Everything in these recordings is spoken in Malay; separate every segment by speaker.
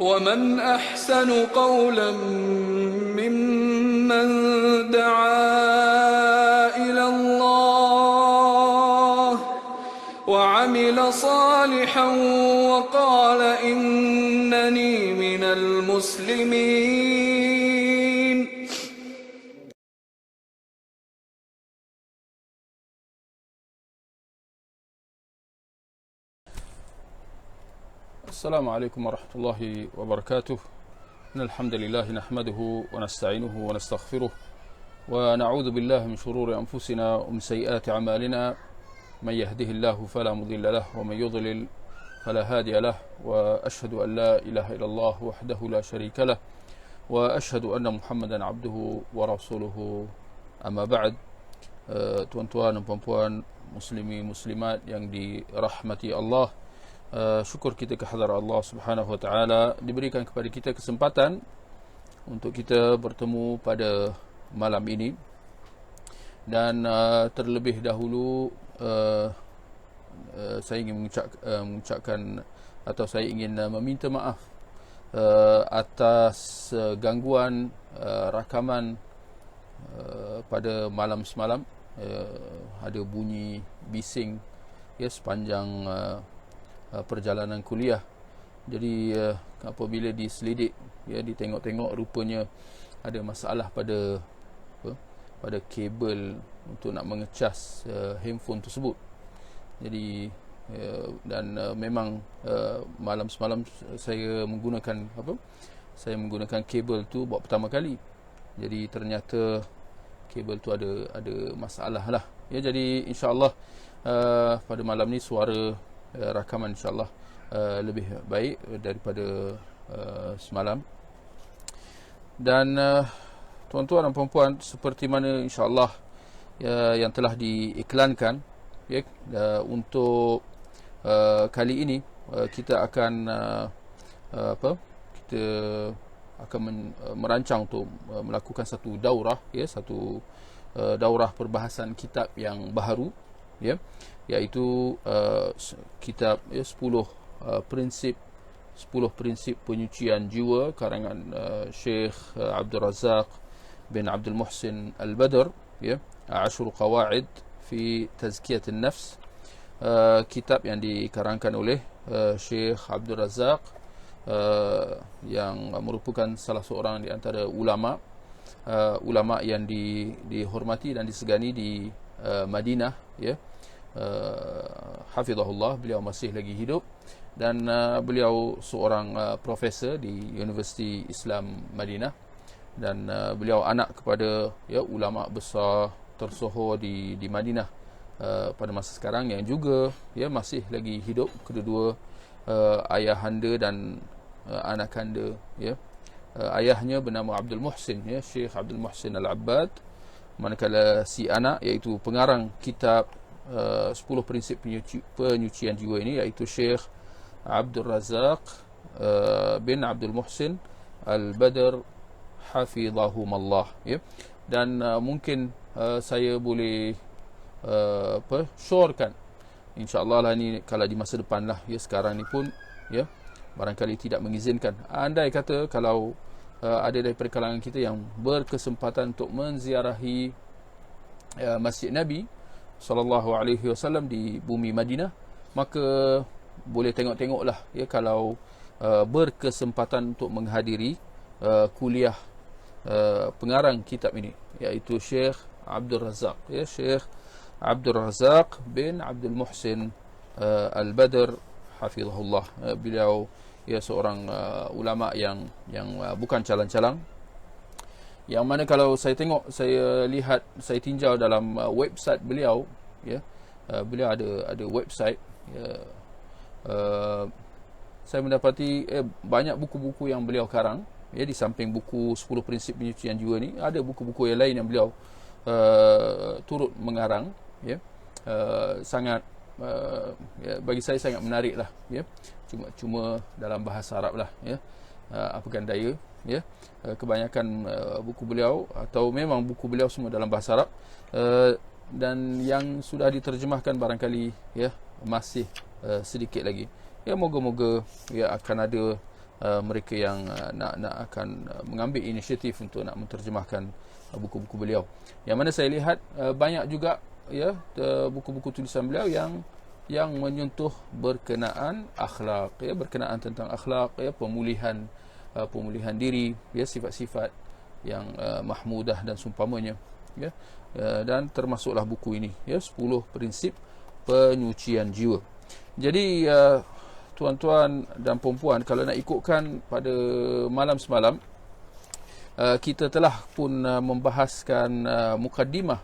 Speaker 1: ومن أحسن قولا ممن دعا إلى الله وعمل صالحا وقال إنني من المسلمين.
Speaker 2: السلام عليكم ورحمة الله وبركاته. إن الحمد لله نحمده ونستعينه ونستغفره ونعوذ بالله من شرور أنفسنا ومن سيئات أعمالنا. من يهده الله فلا مضل له ومن يضلل فلا هادي له، وأشهد أن لا إله إلا الله وحده لا شريك له، وأشهد أن محمدا عبده ورسوله. أما بعد. Tuan-tuan dan puan-puan, muslimi muslimat yang dirahmati Allah, syukur kita kehadrat Allah Subhanahu wa taala diberikan kepada kita kesempatan untuk kita bertemu pada malam ini. Dan terlebih dahulu saya ingin mengucapkan atau saya ingin meminta maaf atas gangguan rakaman pada malam semalam. Ada bunyi bising sepanjang perjalanan kuliah. Jadi apabila diselidik, ditengok-tengok, rupanya ada masalah pada kabel untuk nak mengecas handphone tersebut. Jadi dan memang malam semalam saya menggunakan kabel tu buat pertama kali. Jadi ternyata kabel tu ada masalah lah. Jadi insya-Allah pada malam ni suara rakaman insya-Allah lebih baik daripada semalam. Dan tuan-tuan dan puan-puan, seperti mana insya-Allah yang telah diiklankan, untuk kali ini kita akan merancang untuk melakukan satu daurah, daurah perbahasan kitab yang baharu, iaitu kitab 10 prinsip penyucian jiwa karangan Syekh Abdul Razak bin Abdul Muhsin Al-Badr, 10 qawaid fi tazkiyat an-nafs. Kitab yang dikarangkan oleh Syekh Abdul Razak, yang merupakan salah seorang di antara ulama yang dihormati dan disegani di Madinah, hafizahullah. Beliau masih lagi hidup dan beliau seorang profesor di Universiti Islam Madinah, dan beliau anak kepada ulama besar tersohor di Madinah pada masa sekarang, yang juga masih lagi hidup kedua-dua ayahanda dan anakanda. Ayahnya bernama Abdul Muhsin, Syekh Abdul Muhsin Al-Abbad, manakala si anak iaitu pengarang kitab 10 prinsip penyucian jiwa ini iaitu Syekh Abdul Razak bin Abdul Muhsin Al-Badr hafizahumallah. Dan mungkin saya boleh syorkan insya-Allah lah ni kalau di masa depan lah, sekarang ni pun barangkali tidak mengizinkan. Andai kata kalau ada daripada kalangan kita yang berkesempatan untuk menziarahi Masjid Nabi sallallahu alaihi wasallam di bumi Madinah, maka boleh tengok-tengoklah kalau berkesempatan untuk menghadiri kuliah pengarang kitab ini, iaitu Syekh Abdul Razak, Syekh Abdul Razak bin Abdul Muhsin Al-Badr hafizahullah. Beliau seorang ulama yang bukan calang-calang, yang mana kalau saya tengok, saya lihat, saya tinjau dalam website beliau, beliau ada website, saya mendapati banyak buku-buku yang beliau karang, di samping buku 10 prinsip penyucian jiwa ni, ada buku-buku yang lain yang beliau turut mengarang, sangat bagi saya sangat menarik lah, cuma dalam bahasa Arab lah, apakan daya, kebanyakan buku beliau atau memang buku beliau semua dalam bahasa Arab, dan yang sudah diterjemahkan barangkali masih sedikit lagi. Moga-moga akan ada mereka yang nak akan mengambil inisiatif untuk nak menterjemahkan buku-buku beliau. Yang mana saya lihat banyak juga ya buku-buku tulisan beliau yang menyentuh berkenaan akhlak, ya, berkenaan tentang akhlak, ya, pemulihan diri, ya, sifat-sifat yang mahmudah dan seumpamanya, ya. Dan termasuklah buku ini, ya, 10 prinsip penyucian jiwa. Jadi tuan-tuan dan puan-puan, kalau nak ikutkan pada malam semalam, kita telah pun membahaskan mukaddimah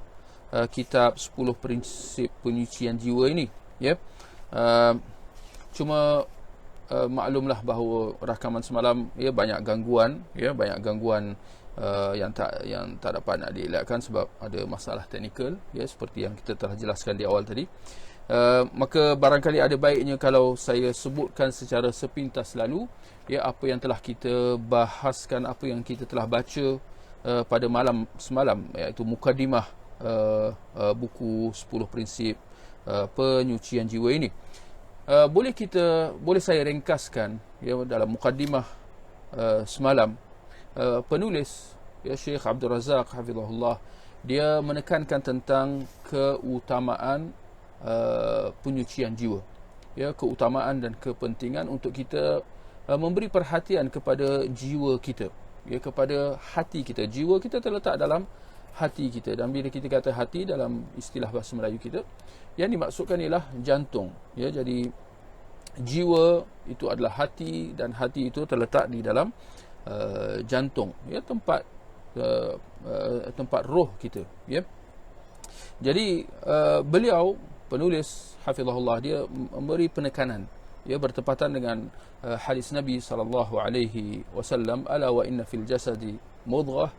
Speaker 2: kitab 10 prinsip penyucian jiwa ini, ya. Cuma maklumlah bahawa rakaman semalam, ya, banyak gangguan, ya, yang tak dapat nak dielakkan sebab ada masalah teknikal, ya, seperti yang kita telah jelaskan di awal tadi. Maka barangkali ada baiknya kalau saya sebutkan secara sepintas lalu, ya, apa yang telah kita bahaskan, apa yang kita telah baca pada malam semalam, iaitu mukadimah buku 10 prinsip penyucian jiwa ini. Boleh saya ringkaskan, ya, dalam mukadimah semalam, penulis, ya, Syekh Abdul Razak hafizahullah, dia menekankan tentang keutamaan penyucian jiwa, ya, keutamaan dan kepentingan untuk kita memberi perhatian kepada jiwa kita, ya, kepada hati kita. Jiwa kita terletak dalam hati kita, dan bila kita kata hati dalam istilah bahasa Melayu kita, yang dimaksudkan ialah jantung, ya. Jadi jiwa itu adalah hati, dan hati itu terletak di dalam jantung, ya, tempat roh kita, ya. Jadi beliau, penulis hafizahullah, dia memberi penekanan, ya, bertepatan dengan hadis Nabi SAW, ala wa inna fil jasadi mudghah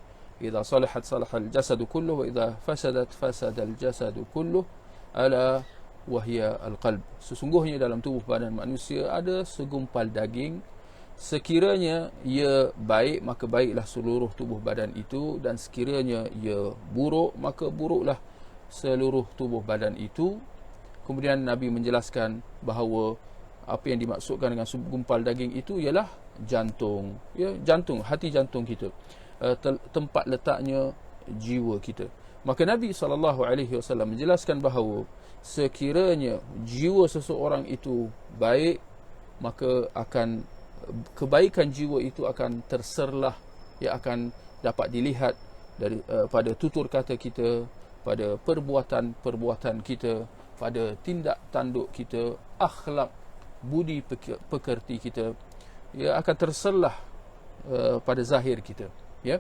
Speaker 2: idza salahat salahal jasadu kulluh wa idza fasadat fasadal jasadu kulluh ala wahia al-qalb. Sesungguhnya dalam tubuh badan manusia ada segumpal daging, sekiranya ia baik maka baiklah seluruh tubuh badan itu, dan sekiranya ia buruk maka buruklah seluruh tubuh badan itu. Kemudian Nabi menjelaskan bahawa apa yang dimaksudkan dengan segumpal daging itu ialah jantung, ya, jantung, hati jantung kita, tempat letaknya jiwa kita. Maka Nabi SAW menjelaskan bahawa sekiranya jiwa seseorang itu baik, maka akan kebaikan jiwa itu akan terserlah, ya, akan dapat dilihat pada tutur kata kita, pada perbuatan kita, pada tindak tanduk kita, akhlak, budi pekerti kita, ya, akan terserlah pada zahir kita, ya.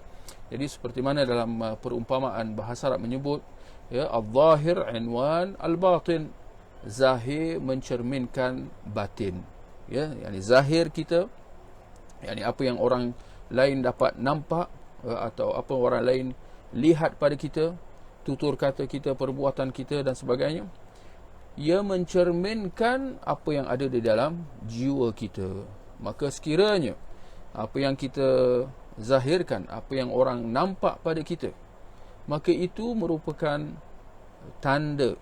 Speaker 2: Jadi seperti mana dalam perumpamaan bahasa Arab menyebut, ya, al-zahir inwan al-batin, zahir mencerminkan batin, ya, yakni zahir kita, yakni apa yang orang lain dapat nampak, atau apa orang lain lihat pada kita, tutur kata kita, perbuatan kita dan sebagainya, ia mencerminkan apa yang ada di dalam jiwa kita. Maka sekiranya apa yang kita zahirkan, apa yang orang nampak pada kita, maka itu merupakan tanda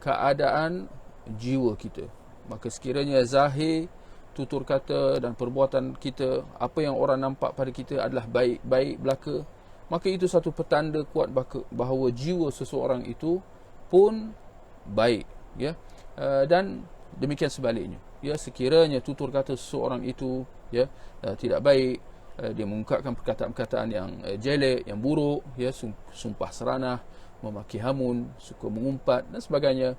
Speaker 2: keadaan jiwa kita. Maka sekiranya zahir, tutur kata dan perbuatan kita, apa yang orang nampak pada kita adalah baik belaka, maka itu satu petanda kuat bahawa jiwa seseorang itu pun baik, ya. Dan demikian sebaliknya, ya, sekiranya tutur kata seseorang itu, ya, tidak baik, dia mengungkapkan perkataan-perkataan yang jelek, yang buruk, ya, sumpah seranah, memaki hamun, suka mengumpat dan sebagainya,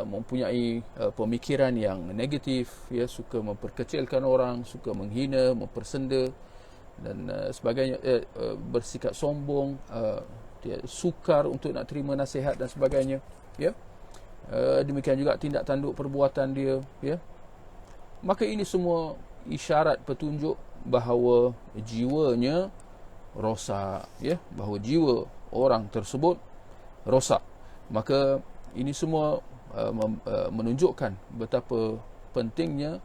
Speaker 2: mempunyai pemikiran yang negatif, ya, suka memperkecilkan orang, suka menghina, mempersenda dan sebagainya, bersikap sombong, dia sukar untuk nak terima nasihat dan sebagainya, ya. Demikian juga tindak tanduk perbuatan dia, ya. Maka ini semua isyarat petunjuk bahawa jiwanya rosak, ya, bahawa jiwa orang tersebut rosak. Maka ini semua menunjukkan betapa pentingnya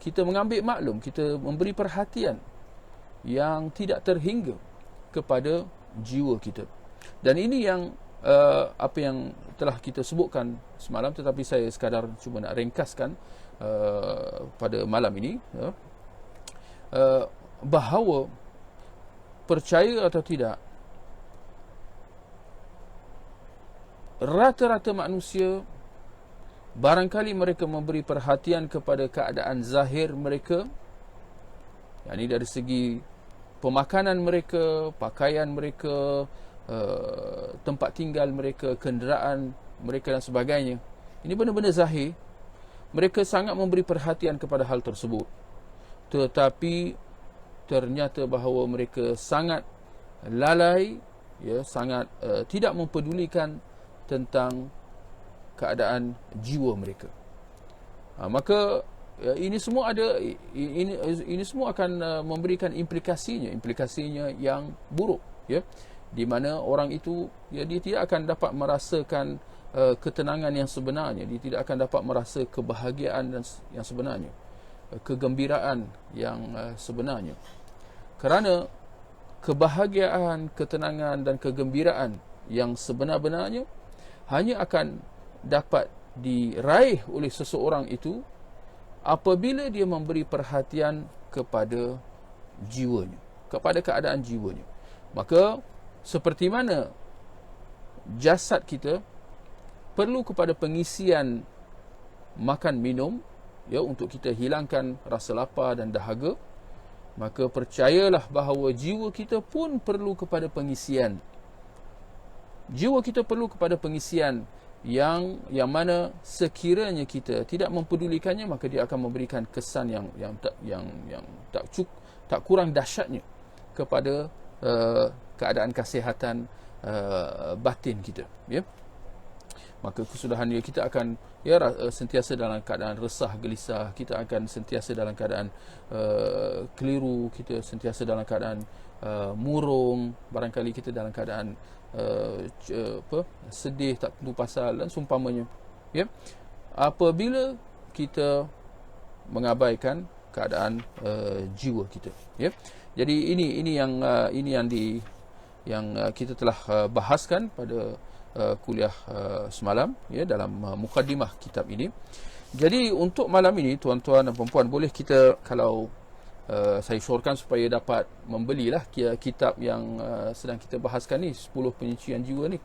Speaker 2: kita mengambil maklum, kita memberi perhatian yang tidak terhingga kepada jiwa kita. Dan ini yang apa yang telah kita sebutkan semalam, tetapi saya sekadar cuma nak ringkaskan pada malam ini, ya. bahawa percaya atau tidak, rata-rata manusia barangkali mereka memberi perhatian kepada keadaan zahir mereka, yakni dari segi pemakanan mereka, pakaian mereka, tempat tinggal mereka, kenderaan mereka dan sebagainya. Ini benda-benda zahir. Mereka sangat memberi perhatian kepada hal tersebut. Tetapi ternyata bahawa mereka sangat lalai, ya, sangat tidak mempedulikan tentang keadaan jiwa mereka. Maka ini semua ada, ini semua akan memberikan implikasinya yang buruk, ya, di mana orang itu, ya, dia tidak akan dapat merasakan ketenangan yang sebenarnya, dia tidak akan dapat merasa kebahagiaan yang sebenarnya, kegembiraan yang sebenarnya. Kerana kebahagiaan, ketenangan dan kegembiraan yang sebenar-benarnya hanya akan dapat diraih oleh seseorang itu apabila dia memberi perhatian kepada jiwanya, kepada keadaan jiwanya. Maka seperti mana jasad kita perlu kepada pengisian makan minum, ya, untuk kita hilangkan rasa lapar dan dahaga, maka percayalah bahawa jiwa kita pun perlu kepada pengisian. Jiwa kita perlu kepada pengisian yang mana sekiranya kita tidak mempedulikannya, maka dia akan memberikan kesan yang tak kurang dahsyatnya kepada keadaan kesihatan batin kita, ya. Maka kesudahan dia, kita akan, ya, sentiasa dalam keadaan resah, gelisah, kita akan sentiasa dalam keadaan keliru, kita sentiasa dalam keadaan murung, barangkali kita dalam keadaan sedih tak tentu pasal dan seumpamanya, ya, apabila kita mengabaikan keadaan jiwa kita, ya. Jadi ini yang kita telah bahaskan pada kuliah semalam, ya, dalam mukaddimah kitab ini. Jadi untuk malam ini, tuan-tuan dan puan-puan, boleh kita, kalau saya syorkan supaya dapat membelilah kitab yang sedang kita bahaskan ni, 10 penyucian jiwa ni.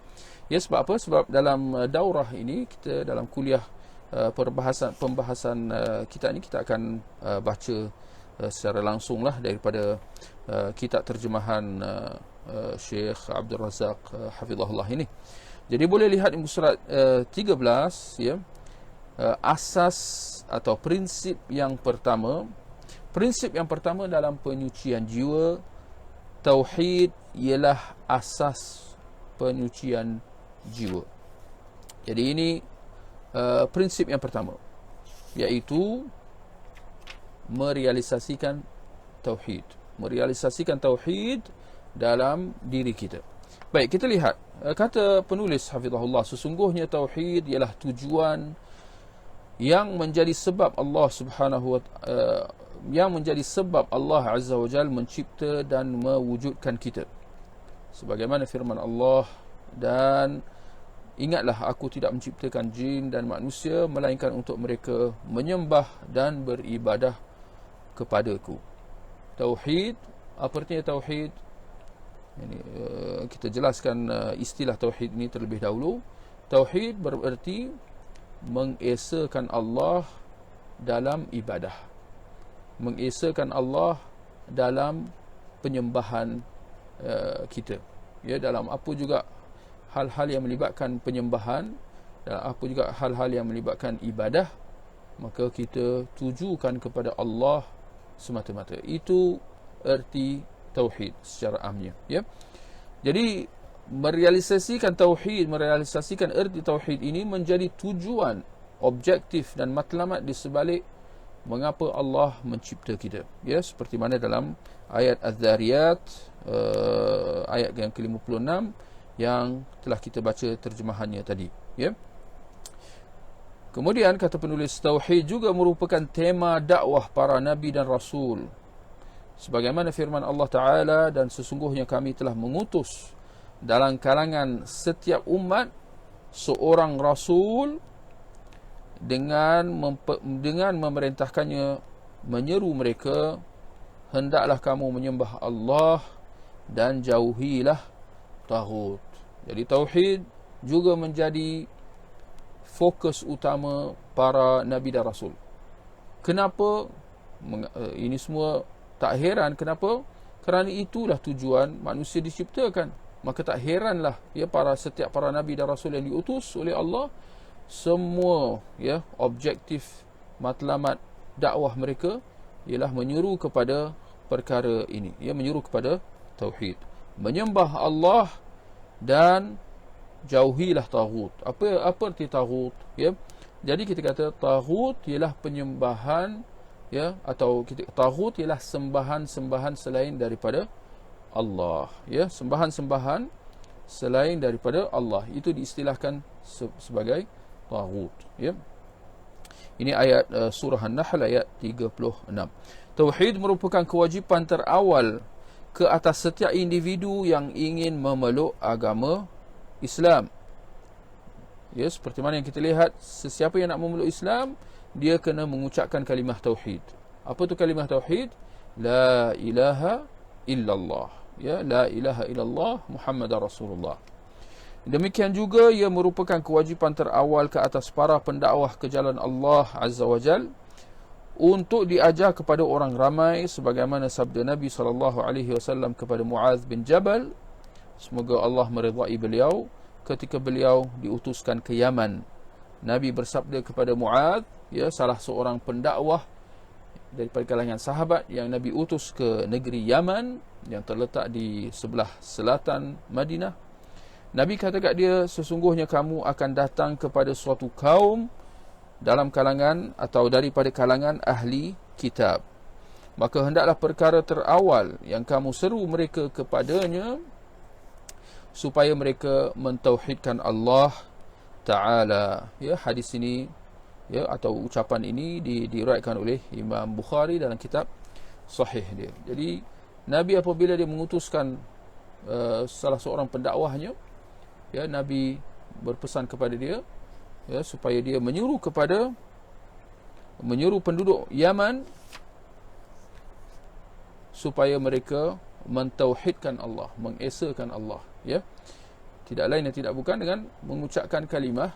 Speaker 2: Ya, sebab apa? Sebab dalam daurah ini, kita dalam kuliah pembahasan kitab ni, kita akan baca secara langsung lah daripada kitab terjemahan Syekh Abdul Razak hafizahullah ini. Jadi boleh lihat di muka surat 13, ya, asas atau prinsip yang pertama. Prinsip yang pertama dalam penyucian jiwa, tauhid ialah asas penyucian jiwa. Jadi ini prinsip yang pertama, iaitu merealisasikan tauhid. Merealisasikan tauhid dalam diri kita. Baik, kita lihat kata penulis hafizahullah, sesungguhnya tauhid ialah tujuan yang menjadi sebab Allah Subhanahu wa yang menjadi sebab Allah Azza wa Jalla mencipta dan mewujudkan kita. Sebagaimana firman Allah, dan ingatlah aku tidak menciptakan jin dan manusia melainkan untuk mereka menyembah dan beribadah kepadaku. Tauhid, apa artinya tauhid? Ini kita jelaskan istilah tauhid ini terlebih dahulu. Tauhid bererti mengesakan Allah dalam ibadah, mengesakan Allah dalam penyembahan kita, ya, dalam apa juga hal-hal yang melibatkan penyembahan, dan apa juga hal-hal yang melibatkan ibadah, maka kita tujukan kepada Allah semata-mata. Itu erti tauhid secara amnya, ya. Jadi merealisasikan tauhid, merealisasikan erti tauhid ini menjadi tujuan objektif dan matlamat di sebalik mengapa Allah mencipta kita, ya, seperti mana dalam ayat Az-Zariyat ayat yang ke-56 yang telah kita baca terjemahannya tadi, ya. Kemudian kata penulis, tauhid juga merupakan tema dakwah para nabi dan rasul, sebagaimana firman Allah Ta'ala, dan sesungguhnya kami telah mengutus dalam kalangan setiap umat seorang rasul dengan memerintahkannya menyeru mereka hendaklah kamu menyembah Allah dan jauhilah taghut. Jadi tauhid juga menjadi fokus utama para nabi dan rasul. Kenapa? Ini semua tak heran. Kenapa? Kerana itulah tujuan manusia diciptakan. Maka tak heranlah setiap para nabi dan rasul yang diutus oleh Allah, semua objektif matlamat dakwah mereka ialah menyeru kepada perkara ini, menyeru kepada tauhid, menyembah Allah dan jauhilah taghut. Apa arti taghut? Jadi kita kata taghut ialah penyembahan, atau taghut ialah sembahan-sembahan selain daripada Allah, sembahan-sembahan selain daripada Allah, itu diistilahkan sebagai taghut. Ini ayat surah An-Nahl ayat 36. Tauhid merupakan kewajipan terawal ke atas setiap individu yang ingin memeluk agama Islam. Seperti mana yang kita lihat, sesiapa yang nak memeluk Islam, dia kena mengucapkan kalimah tauhid. Apa tu kalimah tauhid? La ilaha illallah. La ilaha illallah Muhammadar Rasulullah. Demikian juga ia merupakan kewajipan terawal ke atas para pendakwah ke jalan Allah Azza wa Jal untuk diajar kepada orang ramai, sebagaimana sabda Nabi SAW kepada Muaz bin Jabal, semoga Allah meridai beliau, ketika beliau diutuskan ke Yaman. Nabi bersabda kepada Muaz, salah seorang pendakwah daripada kalangan sahabat yang Nabi utus ke negeri Yaman yang terletak di sebelah selatan Madinah. Nabi kata kat dia, sesungguhnya kamu akan datang kepada suatu kaum dalam kalangan atau daripada kalangan ahli kitab. Maka hendaklah perkara terawal yang kamu seru mereka kepadanya supaya mereka mentauhidkan Allah Ta'ala. Hadis ini atau ucapan ini diriwayatkan oleh Imam Bukhari dalam kitab sahih dia. Jadi Nabi apabila dia mengutuskan salah seorang pendakwahnya, Nabi berpesan kepada dia supaya dia menyuruh penduduk Yaman supaya mereka mentauhidkan Allah, mengesakan Allah, tidak lain dan tidak bukan dengan mengucapkan kalimah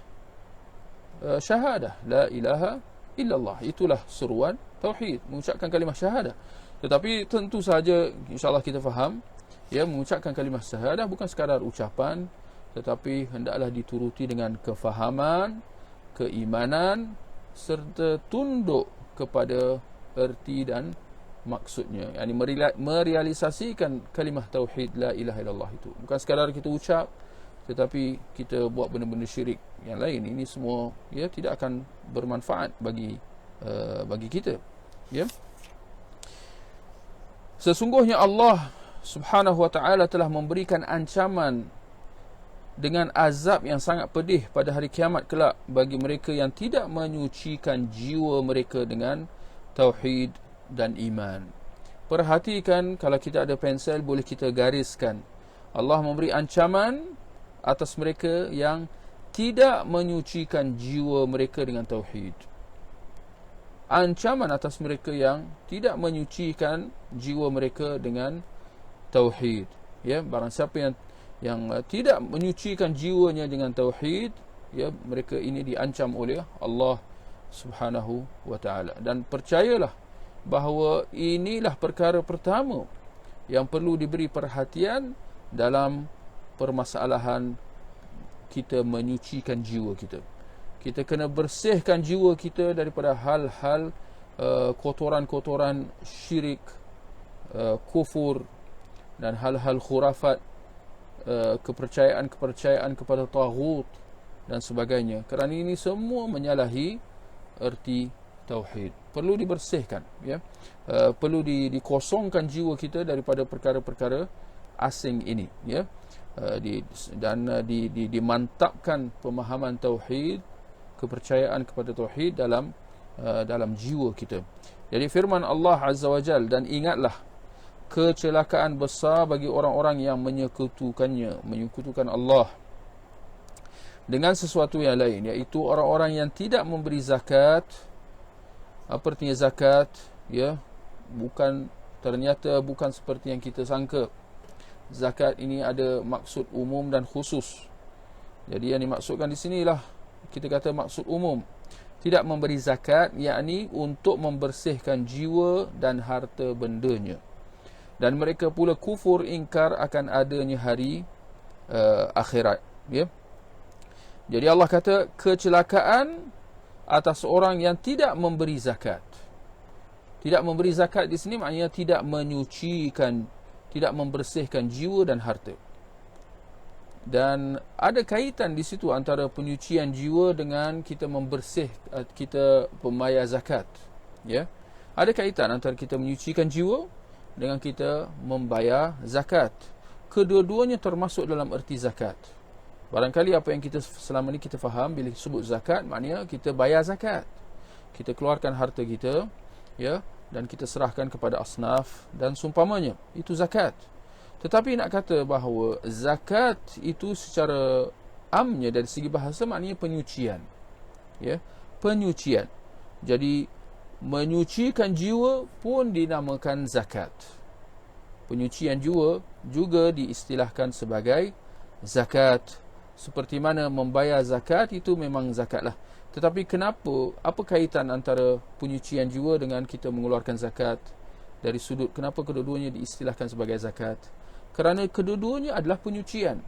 Speaker 2: syahadah, la ilaha illallah. Itulah seruan tauhid, mengucapkan kalimah syahadah. Tetapi tentu saja insya-Allah kita faham, mengucapkan kalimah syahadah bukan sekadar ucapan, tetapi hendaklah dituruti dengan kefahaman, keimanan serta tunduk kepada erti dan maksudnya. Merealisasikan kalimah tauhid la ilaha illallah itu bukan sekadar kita ucap tetapi kita buat benda-benda syirik yang lain. Ini semua tidak akan bermanfaat bagi kita. Sesungguhnya Allah Subhanahu wa taala telah memberikan ancaman dengan azab yang sangat pedih pada hari kiamat kelak bagi mereka yang tidak menyucikan jiwa mereka dengan tauhid dan iman. Perhatikan, kalau kita ada pensel boleh kita gariskan. Allah memberi ancaman atas mereka yang tidak menyucikan jiwa mereka dengan tauhid. Ancaman atas mereka yang tidak menyucikan jiwa mereka dengan tauhid. Barang siapa yang tidak menyucikan jiwanya dengan tauhid, mereka ini diancam oleh Allah Subhanahu wa taala. Dan percayalah bahawa inilah perkara pertama yang perlu diberi perhatian dalam permasalahan kita menyucikan jiwa kita. Kita kena bersihkan jiwa kita daripada hal-hal kotoran-kotoran syirik, kufur dan hal-hal khurafat, kepercayaan kepada taghut dan sebagainya. Kerana ini semua menyalahi erti tauhid. Perlu dibersihkan, perlu dikosongkan jiwa kita daripada perkara-perkara asing ini, dan dimantapkan pemahaman tauhid, kepercayaan kepada tauhid dalam jiwa kita. Jadi firman Allah Azza wa Jal, dan ingatlah kecelakaan besar bagi orang-orang yang menyekutukan Allah dengan sesuatu yang lain, iaitu orang-orang yang tidak memberi zakat. Apa artinya zakat? Bukan ternyata bukan seperti yang kita sangka. Zakat ini ada maksud umum dan khusus. Jadi yang dimaksudkan di sinilah kita kata maksud umum. Tidak memberi zakat, yakni untuk membersihkan jiwa dan harta bendanya. Dan mereka pula kufur, ingkar akan adanya hari akhirat. Ya. Jadi Allah kata kecelakaan atas orang yang tidak memberi zakat. Tidak memberi zakat di sini maknanya tidak menyucikan, tidak membersihkan jiwa dan harta. Dan ada kaitan di situ antara penyucian jiwa dengan kita kita membayar zakat. Ya. Ada kaitan antara kita menyucikan jiwa dengan kita membayar zakat. Kedua-duanya termasuk dalam erti zakat. Barangkali apa yang kita selama ini kita faham bila sebut zakat maknanya kita bayar zakat. Kita keluarkan harta kita, ya, dan kita serahkan kepada asnaf dan seumpamanya. Itu zakat. Tetapi nak kata bahawa zakat itu secara amnya dari segi bahasa maknanya penyucian. Ya, penyucian. Jadi menyucikan jiwa pun dinamakan zakat. Penyucian jiwa juga diistilahkan sebagai zakat. Seperti mana membayar zakat itu memang zakat lah. Tetapi apa kaitan antara penyucian jiwa dengan kita mengeluarkan zakat? Dari sudut kenapa kedua-duanya diistilahkan sebagai zakat? Kerana kedua-duanya adalah penyucian.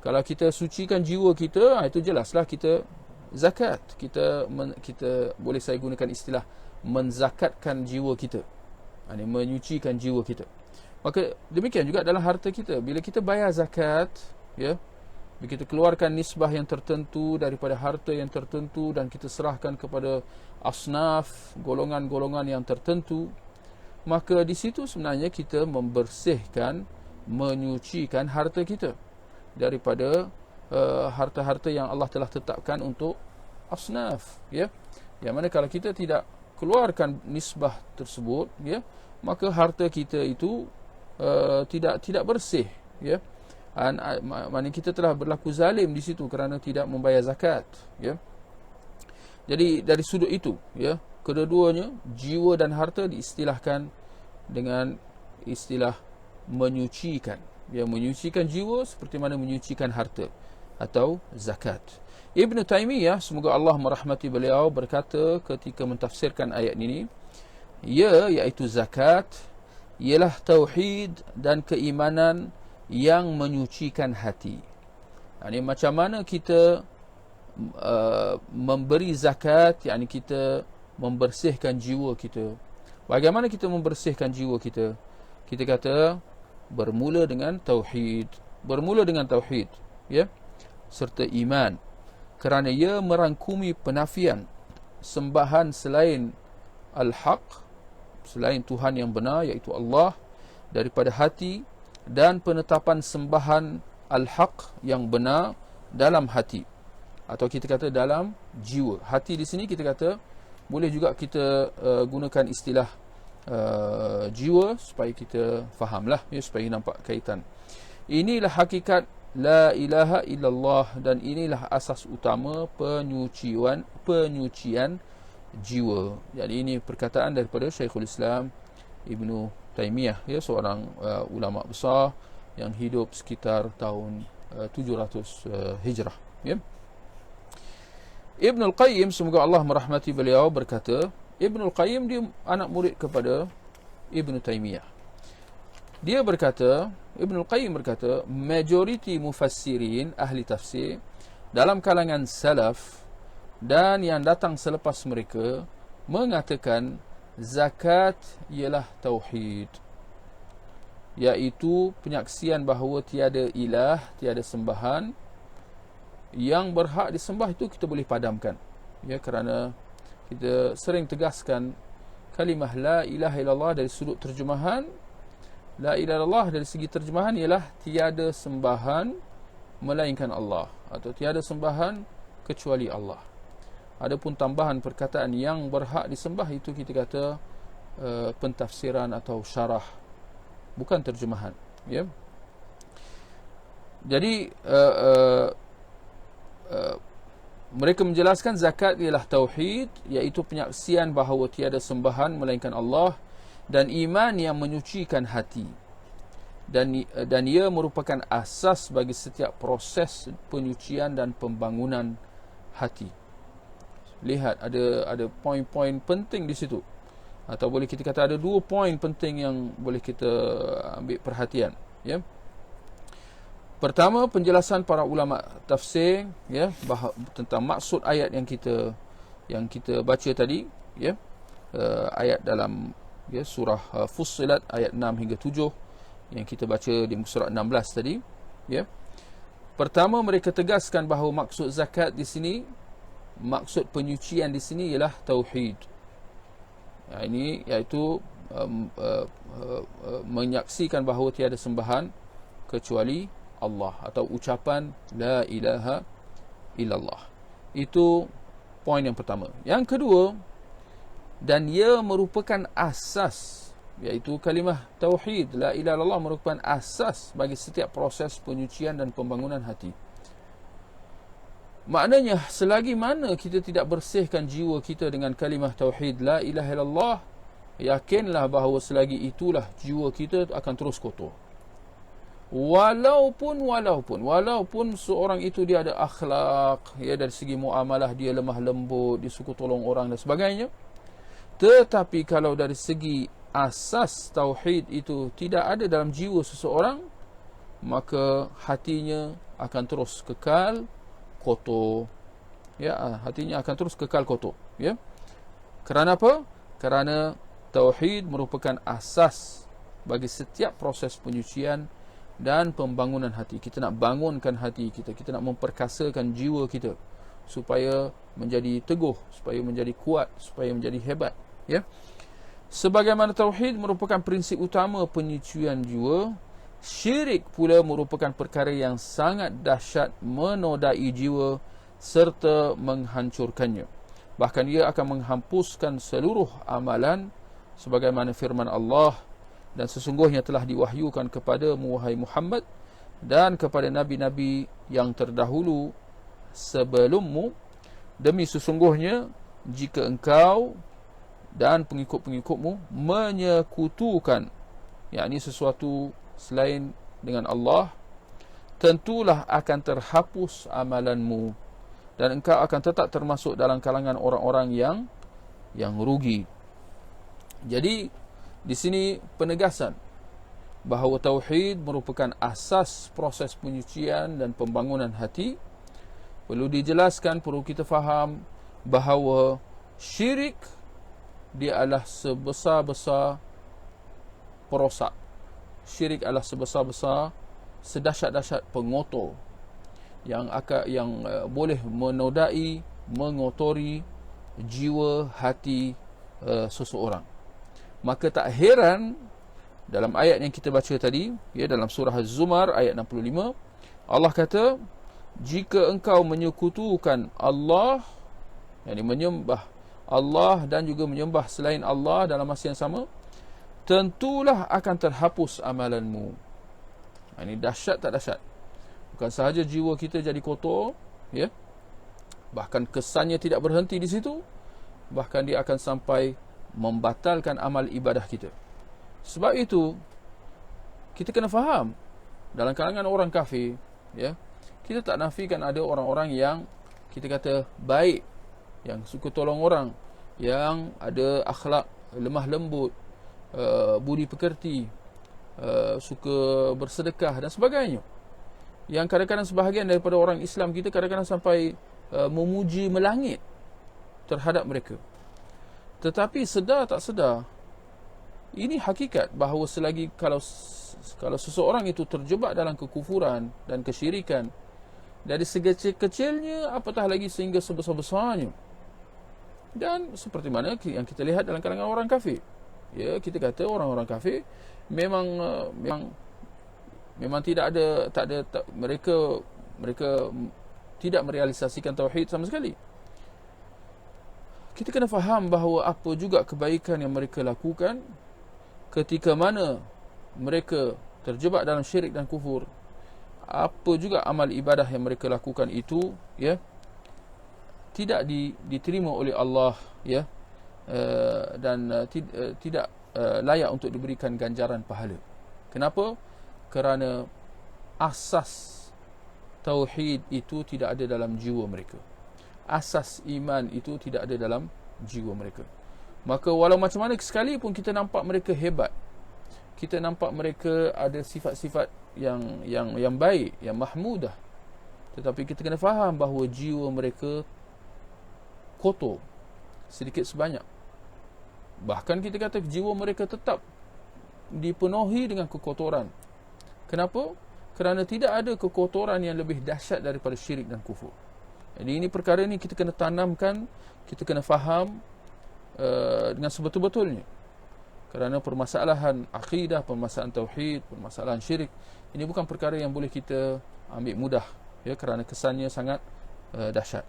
Speaker 2: Kalau kita sucikan jiwa kita, itu jelaslah kita zakat. Kita boleh saya gunakan istilah menzakatkan jiwa kita. Ini menyucikan jiwa kita. Maka demikian juga dalam harta kita. Bila kita bayar zakat, ya, bila kita keluarkan nisbah yang tertentu daripada harta yang tertentu dan kita serahkan kepada asnaf, golongan-golongan yang tertentu, maka di situ sebenarnya kita membersihkan, menyucikan harta kita daripada harta-harta yang Allah telah tetapkan untuk asnaf, ya. Yang mana kalau kita tidak keluarkan nisbah tersebut, ya, maka harta kita itu tidak bersih, ya. Maknanya kita telah berlaku zalim di situ kerana tidak membayar zakat, ya. Jadi dari sudut itu, ya, kedua-duanya jiwa dan harta diistilahkan dengan istilah menyucikan. Ya, menyucikan jiwa seperti mana menyucikan harta atau zakat. Ibn Taymiyah, semoga Allah merahmati beliau, berkata ketika mentafsirkan ayat ini, iaitu zakat ialah tauhid dan keimanan yang menyucikan hati. Ini macam mana kita memberi zakat, yakni kita membersihkan jiwa kita. Bagaimana kita membersihkan jiwa kita? Kita kata bermula dengan tauhid. Bermula dengan tauhid, ya, serta iman. Kerana ia merangkumi penafian sembahan selain al-haq, selain Tuhan yang benar iaitu Allah daripada hati, dan penetapan sembahan al-haq yang benar dalam hati, atau kita kata dalam jiwa. Hati di sini kita kata boleh juga kita gunakan istilah jiwa supaya kita fahamlah, ya, supaya nampak kaitan. Inilah hakikat la ilaha illallah, dan inilah asas utama penyucian jiwa. Jadi ini perkataan daripada Syekhul Islam Ibn Taymiyah, ya, seorang ulama besar yang hidup sekitar tahun 700 Hijrah, ya. Ibn Al-Qayyim, semoga Allah merahmati beliau, berkata, Ibn Al-Qayyim dia anak murid kepada Ibn Taymiyah. Dia berkata, Ibn Al-Qayyim berkata, majoriti mufassirin, ahli tafsir dalam kalangan salaf dan yang datang selepas mereka mengatakan zakat ialah tauhid, iaitu penyaksian bahawa tiada ilah, tiada sembahan yang berhak disembah. Itu kita boleh padamkan, ya, kerana kita sering tegaskan kalimah la ilaha illallah dari sudut terjemahan. La ilaha illallah dari segi terjemahan ialah tiada sembahan melainkan Allah, atau tiada sembahan kecuali Allah. Adapun tambahan perkataan yang berhak disembah itu kita kata pentafsiran atau syarah, bukan terjemahan, ya. Jadi mereka menjelaskan zakat ialah tauhid, iaitu penyaksian bahawa tiada sembahan melainkan Allah, dan iman yang menyucikan hati, dan ia merupakan asas bagi setiap proses penyucian dan pembangunan hati. Lihat, ada poin-poin penting di situ, atau boleh kita kata ada 2 poin penting yang boleh kita ambil perhatian, ya. Pertama, penjelasan para ulama tafsir, ya, tentang maksud ayat yang kita baca tadi, ya. Ayat dalam, ya, surah Fussilat ayat 6 hingga 7 yang kita baca di muka surat 16 tadi, ya. Pertama, mereka tegaskan bahawa maksud zakat di sini, maksud penyucian di sini ialah tauhid. Ini iaitu menyaksikan bahawa tiada sembahan kecuali Allah, atau ucapan la ilaha illallah. Itu poin yang pertama. Yang kedua, dan ia merupakan asas, iaitu kalimah tauhid la ilaha illallah merupakan asas bagi setiap proses penyucian dan pembangunan hati. Maknanya, selagi mana kita tidak bersihkan jiwa kita dengan kalimah tauhid la ilaha illallah, yakinlah bahawa selagi itulah jiwa kita akan terus kotor. Walaupun seorang itu dia ada akhlak, ya, dari segi muamalah dia lemah lembut, dia suka tolong orang dan sebagainya, tetapi kalau dari segi asas tauhid itu tidak ada dalam jiwa seseorang, maka hatinya akan terus kekal kotor, ya, hatinya akan terus kekal kotor, ya. Kerana apa? Kerana tauhid merupakan asas bagi setiap proses penyucian dan pembangunan hati. Kita nak bangunkan hati kita, kita nak memperkasakan jiwa kita supaya menjadi teguh, supaya menjadi kuat, supaya menjadi hebat, ya. Sebagaimana tauhid merupakan prinsip utama penyucian jiwa, syirik pula merupakan perkara yang sangat dahsyat menodai jiwa serta menghancurkannya. Bahkan ia akan menghapuskan seluruh amalan, sebagaimana firman Allah, dan sesungguhnya telah diwahyukan kepadamu wahai Muhammad dan kepada nabi-nabi yang terdahulu sebelummu, demi sesungguhnya jika engkau dan pengikut-pengikutmu menyekutukan, yakni sesuatu selain dengan Allah, tentulah akan terhapus amalanmu dan engkau akan tetap termasuk dalam kalangan orang-orang yang rugi. Jadi di sini penegasan bahawa tauhid merupakan asas proses penyucian dan pembangunan hati. Perlu dijelaskan, perlu kita faham bahawa syirik dia adalah sebesar-besar perosak. Syirik adalah sebesar-besar, sedahsyat-dahsyat pengotor yang boleh menodai, mengotori jiwa hati seseorang. Maka tak heran dalam ayat yang kita baca tadi, ya, dalam surah Az-Zumar ayat 65, Allah kata, jika engkau menyekutukan Allah, yakni menyembah Allah dan juga menyembah selain Allah dalam masa yang sama, tentulah akan terhapus amalanmu. Ini dahsyat tak dahsyat? Bukan sahaja jiwa kita jadi kotor, ya, bahkan kesannya tidak berhenti di situ, bahkan dia akan sampai membatalkan amal ibadah kita. Sebab itu kita kena faham, dalam kalangan orang kafir, ya, kita tak nafikan ada orang-orang yang kita kata baik, yang suka tolong orang, yang ada akhlak lemah lembut, budi pekerti, suka bersedekah dan sebagainya. Yang kadang-kadang sebahagian daripada orang Islam kita kadang-kadang sampai memuji melangit terhadap mereka. Tetapi sedar tak sedar, ini hakikat bahawa selagi kalau seseorang itu terjebak dalam kekufuran dan kesyirikan, dari sekecil-kecilnya apatah lagi sehingga sebesar-besarnya. Dan seperti mana yang kita lihat dalam kalangan orang kafir, ya, kita kata orang-orang kafir memang tidak ada mereka tidak merealisasikan tauhid sama sekali. Kita kena faham bahawa apa juga kebaikan yang mereka lakukan, ketika mana mereka terjebak dalam syirik dan kufur, apa juga amal ibadah yang mereka lakukan itu, ya, tidak diterima oleh Allah, ya, dan tidak layak untuk diberikan ganjaran pahala. Kenapa? Kerana asas tauhid itu tidak ada dalam jiwa mereka. Asas iman itu tidak ada dalam jiwa mereka. Maka walau macam mana sekalipun kita nampak mereka hebat, kita nampak mereka ada sifat-sifat yang baik, yang mahmudah, tetapi kita kena faham bahawa jiwa mereka kotor sedikit sebanyak. Bahkan kita kata jiwa mereka tetap dipenuhi dengan kekotoran. Kenapa? Kerana tidak ada kekotoran yang lebih dahsyat daripada syirik dan kufur. Jadi ini perkara ni kita kena tanamkan, kita kena faham dengan sebetul-betulnya. Kerana permasalahan akidah, permasalahan tauhid, permasalahan syirik, ini bukan perkara yang boleh kita ambil mudah, ya, kerana kesannya sangat dahsyat.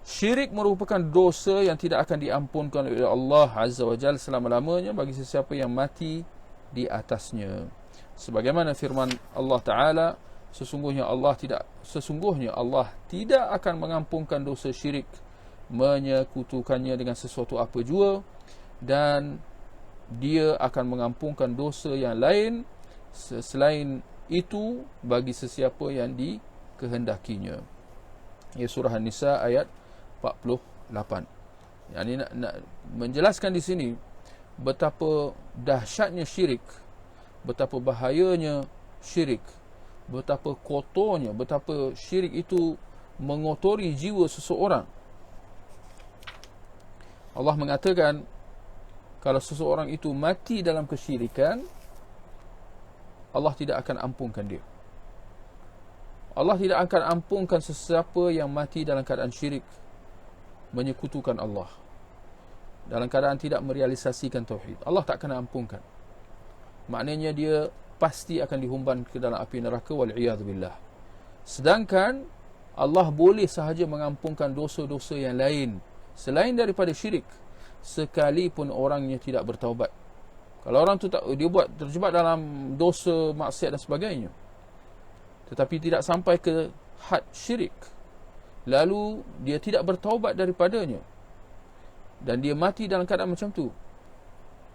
Speaker 2: Syirik merupakan dosa yang tidak akan diampunkan oleh Allah Azza wa Jalla selama-lamanya bagi sesiapa yang mati di atasnya. Sebagaimana firman Allah Ta'ala, sesungguhnya Allah tidak akan mengampunkan dosa syirik, menyekutukannya dengan sesuatu apa jua, dan dia akan mengampunkan dosa yang lain selain itu bagi sesiapa yang dikehendakinya. Ya, surah An-Nisa ayat 48. Yang ini nak menjelaskan di sini betapa dahsyatnya syirik, betapa bahayanya syirik, betapa kotornya, betapa syirik itu mengotori jiwa seseorang. Allah mengatakan kalau seseorang itu mati dalam kesyirikan, Allah tidak akan ampunkan dia. Allah tidak akan ampunkan sesiapa yang mati dalam keadaan syirik, menyekutukan Allah, dalam keadaan tidak merealisasikan tauhid. Allah tak akan ampunkan. Maknanya dia pasti akan dihumban ke dalam api neraka, wal'iyadzubillah. Sedangkan Allah boleh sahaja mengampunkan dosa-dosa yang lain selain daripada syirik, sekalipun orangnya tidak bertaubat. Kalau orang tu dia terjebak dalam dosa, maksiat dan sebagainya, tetapi tidak sampai ke had syirik, lalu dia tidak bertaubat daripadanya, dan dia mati dalam keadaan macam tu,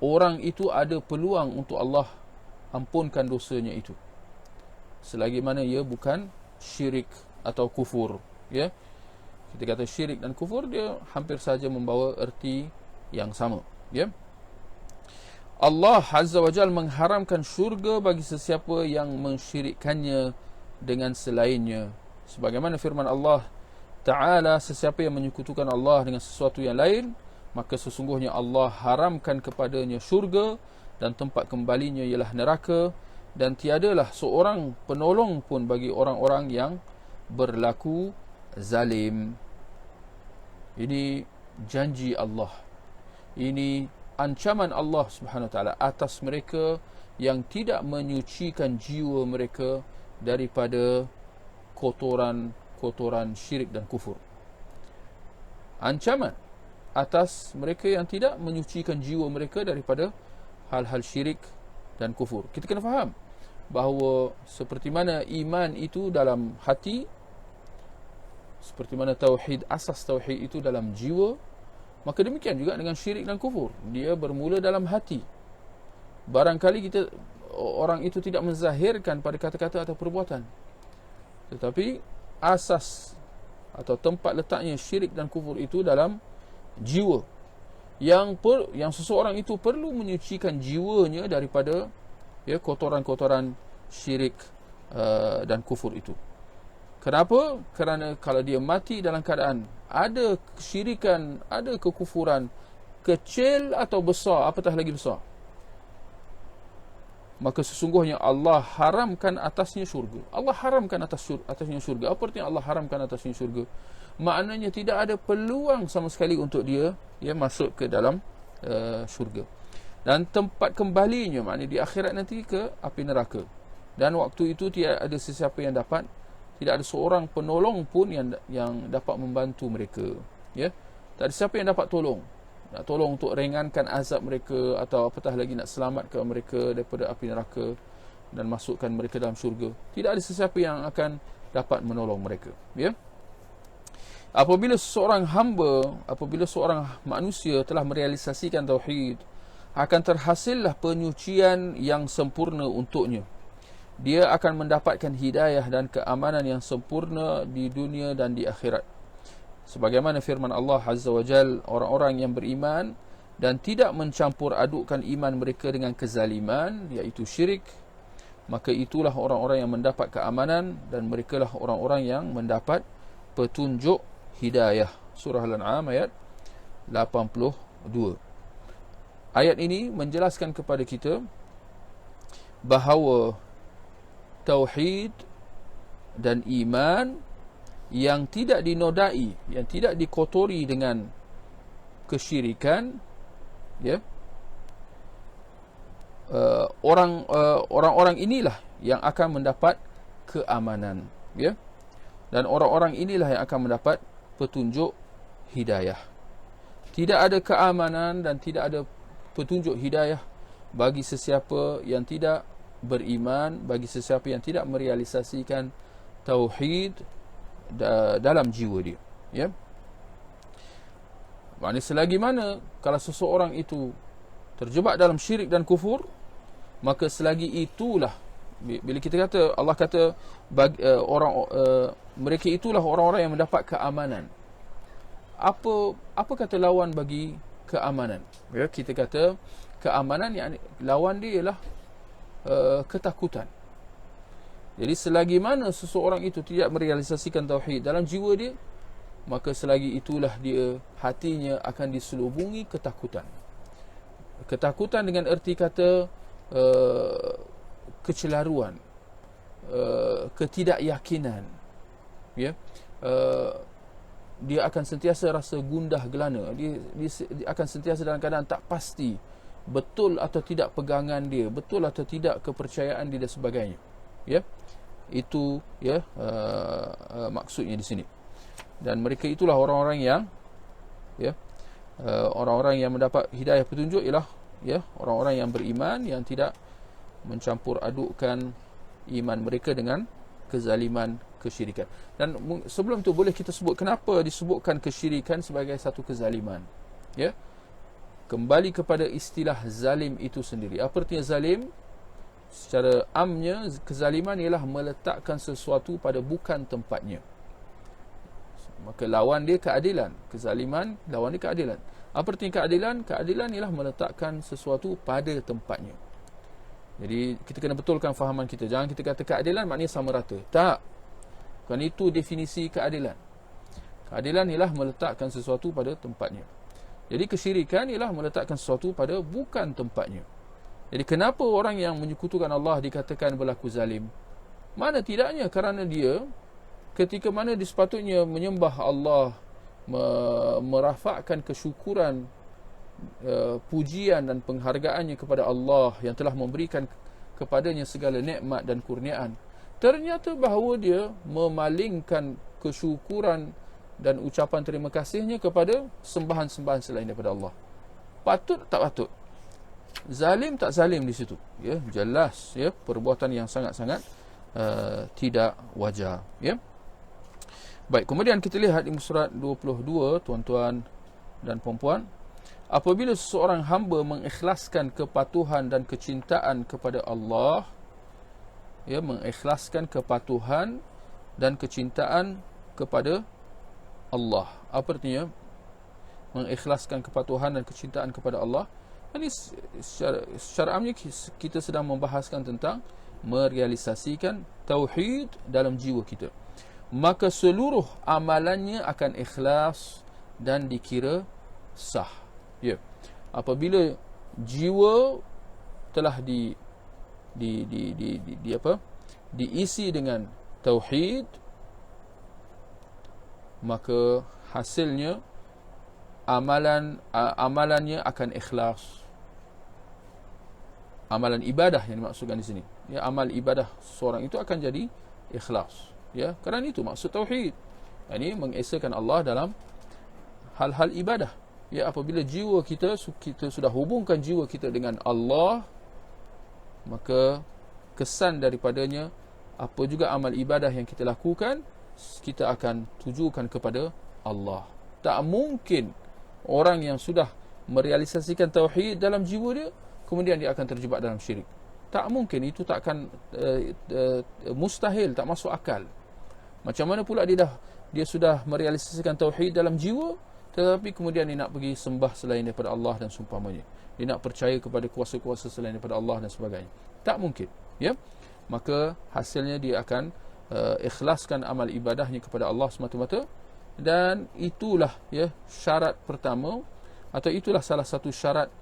Speaker 2: orang itu ada peluang untuk Allah ampunkan dosanya itu, selagi mana ia bukan syirik atau kufur. Ya, kita kata syirik dan kufur, dia hampir saja membawa erti yang sama. Ya, Allah Azza wa Jalla mengharamkan syurga bagi sesiapa yang mensyirikkannya dengan selainnya. Sebagaimana firman Allah Ta'ala, sesiapa yang menyekutukan Allah dengan sesuatu yang lain, maka sesungguhnya Allah haramkan kepadanya syurga, dan tempat kembalinya ialah neraka, dan tiadalah seorang penolong pun bagi orang-orang yang berlaku zalim. Ini janji Allah, ini ancaman Allah Subhanahu Wa Taala atas mereka yang tidak menyucikan jiwa mereka daripada kotoran syirik dan kufur. Ancaman atas mereka yang tidak menyucikan jiwa mereka daripada hal-hal syirik dan kufur. Kita kena faham bahawa seperti mana iman itu dalam hati, seperti mana tauhid, asas tauhid itu dalam jiwa, maka demikian juga dengan syirik dan kufur. Dia bermula dalam hati. Barangkali orang itu tidak menzahirkan pada kata-kata atau perbuatan, tetapi asas atau tempat letaknya syirik dan kufur itu dalam jiwa, yang seseorang itu perlu menyucikan jiwanya daripada kotoran-kotoran syirik dan kufur itu. Kenapa? Kerana kalau dia mati dalam keadaan ada kesyirikan, ada kekufuran, kecil atau besar, apatah lagi besar, maka sesungguhnya Allah haramkan atasnya syurga. Allah haramkan atasnya syurga. Apa artinya Allah haramkan atasnya syurga? Maknanya tidak ada peluang sama sekali untuk dia masuk ke dalam syurga. Dan tempat kembalinya, maknanya di akhirat nanti, ke api neraka. Dan waktu itu tidak ada sesiapa yang dapat, tidak ada seorang penolong pun yang dapat membantu mereka. Ya, tak ada siapa yang dapat tolong. Nak tolong untuk ringankan azab mereka, atau apatah lagi nak selamatkan mereka daripada api neraka dan masukkan mereka dalam syurga. Tidak ada sesiapa yang akan dapat menolong mereka. Ya. Apabila seorang manusia telah merealisasikan tauhid, akan terhasillah penyucian yang sempurna untuknya. Dia akan mendapatkan hidayah dan keamanan yang sempurna di dunia dan di akhirat. Sebagaimana firman Allah Azza wa Jal, orang-orang yang beriman dan tidak mencampur adukkan iman mereka dengan kezaliman, iaitu syirik, maka itulah orang-orang yang mendapat keamanan dan merekalah orang-orang yang mendapat petunjuk hidayah. Surah Al-An'am ayat 82. Ayat ini menjelaskan kepada kita bahawa tauhid dan iman yang tidak dinodai, yang tidak dikotori dengan kesyirikan, ya, orang-orang inilah yang akan mendapat keamanan, ya, dan orang-orang inilah yang akan mendapat petunjuk hidayah. Tidak ada keamanan dan tidak ada petunjuk hidayah bagi sesiapa yang tidak beriman, bagi sesiapa yang tidak merealisasikan tauhid dalam jiwa dia, ya. Maknanya selagi mana kalau seseorang itu terjebak dalam syirik dan kufur, maka selagi itulah, bila kita kata, Allah kata mereka itulah orang-orang yang mendapat keamanan. Apa kata lawan bagi keamanan? Ya, kita kata keamanan yang lawan dia ialah ketakutan. Jadi selagi mana seseorang itu tidak merealisasikan tauhid dalam jiwa dia, maka selagi itulah dia, hatinya akan diselubungi ketakutan. Ketakutan dengan erti kata kecelaruan, ketidakyakinan, ya. Dia akan sentiasa rasa gundah gelana. Dia akan sentiasa dalam keadaan tak pasti betul atau tidak pegangan dia, betul atau tidak kepercayaan dia dan sebagainya, ya. Itu, ya, maksudnya di sini. Dan mereka itulah orang-orang yang, ya, orang-orang yang mendapat hidayah petunjuk ialah, ya, orang-orang yang beriman, yang tidak mencampur adukkan iman mereka dengan kezaliman, kesyirikan. Dan sebelum tu boleh kita sebut kenapa disebutkan kesyirikan sebagai satu kezaliman, ya. Kembali kepada istilah zalim itu sendiri. Apa artinya zalim? Secara amnya, kezaliman ialah meletakkan sesuatu pada bukan tempatnya. Maka lawan dia keadilan. Kezaliman, lawan dia keadilan. Apa artinya keadilan? Keadilan ialah meletakkan sesuatu pada tempatnya. Jadi kita kena betulkan fahaman kita. Jangan kita kata keadilan maknanya sama rata. Tak. Bukan itu definisi keadilan. Keadilan ialah meletakkan sesuatu pada tempatnya. Jadi kesyirikan ialah meletakkan sesuatu pada bukan tempatnya. Jadi kenapa orang yang menyekutukan Allah dikatakan berlaku zalim? Mana tidaknya kerana dia ketika mana dia sepatutnya menyembah Allah, merafakkan kesyukuran, pujian dan penghargaannya kepada Allah yang telah memberikan kepadanya segala nikmat dan kurniaan, ternyata bahawa dia memalingkan kesyukuran dan ucapan terima kasihnya kepada sembahan-sembahan selain daripada Allah. Patut tak patut? Zalim tak zalim di situ, ya, jelas, ya, perbuatan yang sangat-sangat tidak wajar, ya. Baik, kemudian kita lihat di surat 22, tuan-tuan dan puan-puan, apabila seseorang hamba mengikhlaskan kepatuhan dan kecintaan kepada Allah, ya, mengikhlaskan kepatuhan dan kecintaan kepada Allah. Apa artinya mengikhlaskan kepatuhan dan kecintaan kepada Allah? Ini secara amnya kita sedang membahaskan tentang merealisasikan tauhid dalam jiwa kita. Maka seluruh amalannya akan ikhlas dan dikira sah. Ya. Apabila jiwa telah diisi dengan tauhid, maka hasilnya amalannya akan ikhlas. Amalan ibadah yang dimaksudkan di sini, ya, amal ibadah seorang itu akan jadi ikhlas, ya, kerana itu maksud tauhid. Ini mengesakan Allah dalam hal-hal ibadah. Ya, apabila jiwa kita sudah hubungkan jiwa kita dengan Allah, maka kesan daripadanya apa juga amal ibadah yang kita lakukan, kita akan tujukan kepada Allah. Tak mungkin orang yang sudah merealisasikan tauhid dalam jiwa dia, kemudian dia akan terjebak dalam syirik. Tak mungkin, itu takkan mustahil, tak masuk akal. Macam mana pula dia sudah merealisasikan tauhid dalam jiwa, tetapi kemudian dia nak pergi sembah selain daripada Allah dan seumpamanya. Dia nak percaya kepada kuasa-kuasa selain daripada Allah dan sebagainya. Tak mungkin, ya. Maka hasilnya dia akan ikhlaskan amal ibadahnya kepada Allah semata-mata, dan itulah, ya, syarat pertama, atau itulah salah satu syarat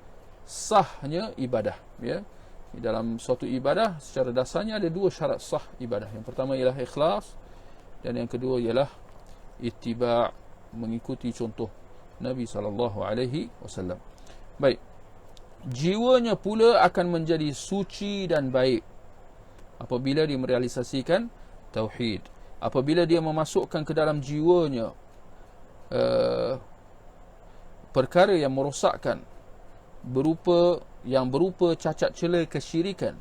Speaker 2: sahnya ibadah, ya. Dalam suatu ibadah secara dasarnya ada dua syarat sah ibadah. Yang pertama ialah ikhlas, dan yang kedua ialah ittiba', mengikuti contoh Nabi SAW. Baik, jiwanya pula akan menjadi suci dan baik apabila dia merealisasikan tauhid. Apabila dia memasukkan ke dalam jiwanya perkara yang merosakkan, yang berupa cacat celah kesyirikan,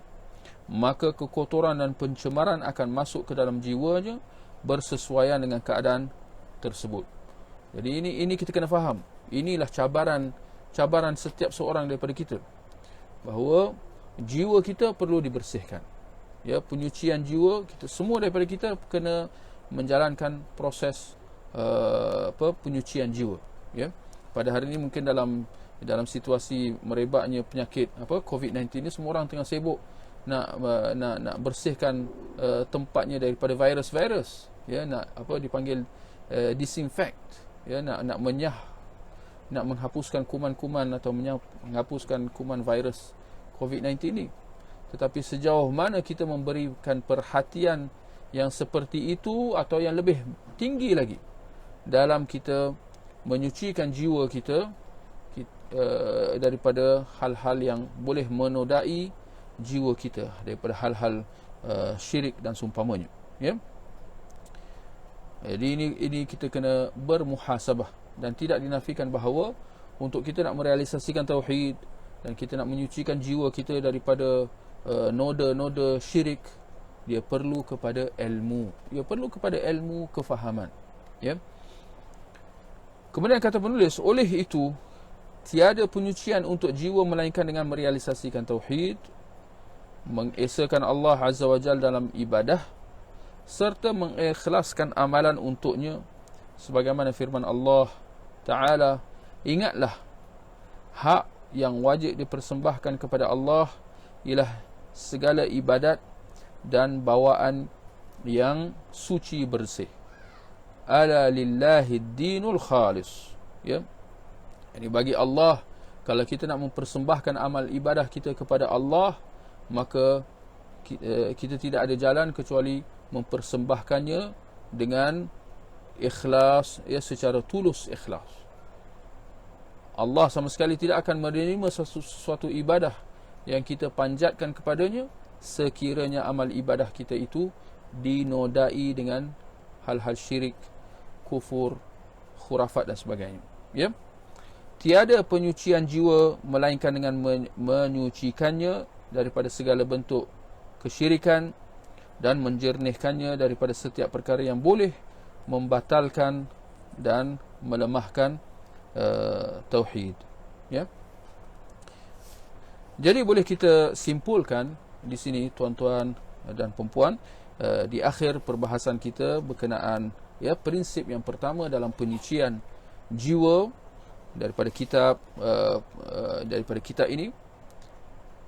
Speaker 2: maka kekotoran dan pencemaran akan masuk ke dalam jiwanya bersesuaian dengan keadaan tersebut. Jadi ini kita kena faham. Inilah cabaran setiap seorang daripada kita, bahawa jiwa kita perlu dibersihkan. Ya, penyucian jiwa kita, semua daripada kita kena menjalankan proses penyucian jiwa. Ya, pada hari ini mungkin dalam situasi merebaknya penyakit COVID-19 ni, semua orang tengah sibuk nak bersihkan tempatnya daripada virus-virus, ya, nak dipanggil disinfect, ya, nak menghapuskan kuman-kuman atau menghapuskan kuman virus COVID-19 ni. Tetapi sejauh mana kita memberikan perhatian yang seperti itu, atau yang lebih tinggi lagi dalam kita menyucikan jiwa kita daripada hal-hal yang boleh menodai jiwa kita, daripada hal-hal syirik dan seumpamanya, ya. Jadi ini kita kena bermuhasabah, dan tidak dinafikan bahawa untuk kita nak merealisasikan tauhid dan kita nak menyucikan jiwa kita daripada noda-noda syirik, dia perlu kepada ilmu. Dia perlu kepada ilmu kefahaman, ya. Kemudian kata penulis, oleh itu tiada penyucian untuk jiwa melainkan dengan merealisasikan tauhid, mengesakan Allah Azza wa Jalla dalam ibadah, serta mengikhlaskan amalan untuknya, sebagaimana firman Allah Ta'ala, ingatlah hak yang wajib dipersembahkan kepada Allah ialah segala ibadat dan bawaan yang suci bersih. Ala lillahi dinul khalis, ya. Ini bagi Allah. Kalau kita nak mempersembahkan amal ibadah kita kepada Allah, maka kita tidak ada jalan kecuali mempersembahkannya dengan ikhlas, ya, secara tulus ikhlas. Allah sama sekali tidak akan menerima sesuatu ibadah yang kita panjatkan kepadanya sekiranya amal ibadah kita itu dinodai dengan hal-hal syirik, kufur, khurafat dan sebagainya, ya. Tiada penyucian jiwa melainkan dengan menyucikannya daripada segala bentuk kesyirikan dan menjernihkannya daripada setiap perkara yang boleh membatalkan dan melemahkan tauhid, ya. Jadi boleh kita simpulkan di sini, tuan-tuan dan puan-puan, di akhir perbahasan kita berkenaan, ya, prinsip yang pertama dalam penyucian jiwa daripada kitab ini,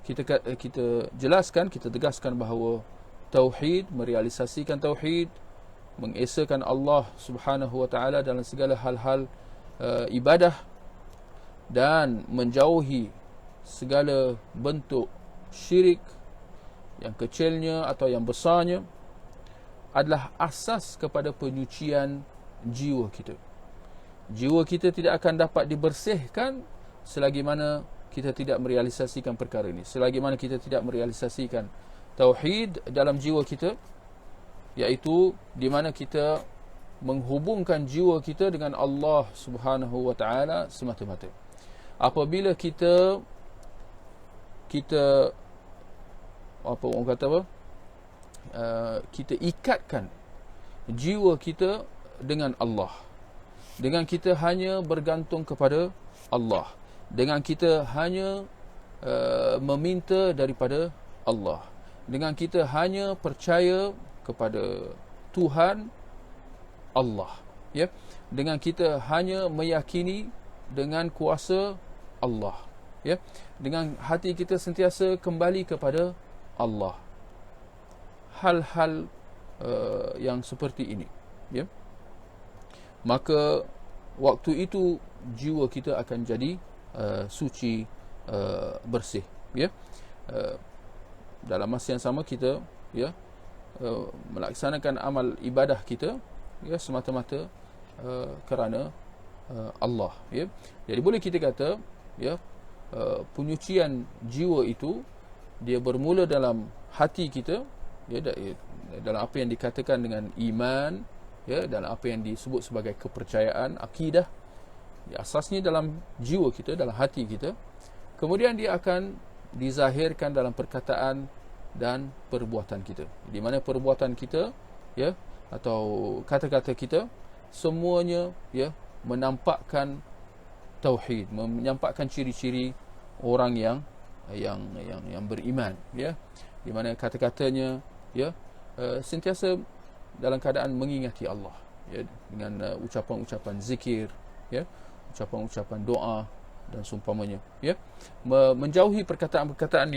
Speaker 2: kita jelaskan, kita tegaskan bahawa tauhid, merealisasikan tauhid, mengesakan Allah Subhanahu wa taala dalam segala hal-hal ibadah, dan menjauhi segala bentuk syirik, yang kecilnya atau yang besarnya, adalah asas kepada penyucian jiwa kita. Jiwa kita tidak akan dapat dibersihkan selagi mana kita tidak merealisasikan perkara ini, selagi mana kita tidak merealisasikan tauhid dalam jiwa kita, iaitu di mana kita menghubungkan jiwa kita dengan Allah Subhanahu wa taala semata-mata. Apabila kita apa orang kata apa? Kita ikatkan jiwa kita dengan Allah, dengan kita hanya bergantung kepada Allah, dengan kita hanya meminta daripada Allah, dengan kita hanya percaya kepada Tuhan Allah, ya, dengan kita hanya meyakini dengan kuasa Allah, ya, dengan hati kita sentiasa kembali kepada Allah. Hal-hal yang seperti ini, ya, maka waktu itu jiwa kita akan jadi suci, bersih, ya. Dalam masa yang sama kita, ya, melaksanakan amal ibadah kita, ya, semata-mata kerana Allah, ya. Jadi boleh kita kata, ya, penyucian jiwa itu dia bermula dalam hati kita, ya, dalam apa yang dikatakan dengan iman, ya, dalam apa yang disebut sebagai kepercayaan, akidah. Asasnya dalam jiwa kita, dalam hati kita. Kemudian dia akan dizahirkan dalam perkataan dan perbuatan kita, di mana perbuatan kita, ya, atau kata-kata kita semuanya, ya, menampakkan tauhid, menampakkan ciri-ciri orang yang beriman, ya, di mana kata-katanya, ya, sentiasa dalam keadaan mengingati Allah, ya, dengan ucapan-ucapan zikir, ya, ucapan-ucapan doa dan seumpamanya, ya, menjauhi perkataan-perkataan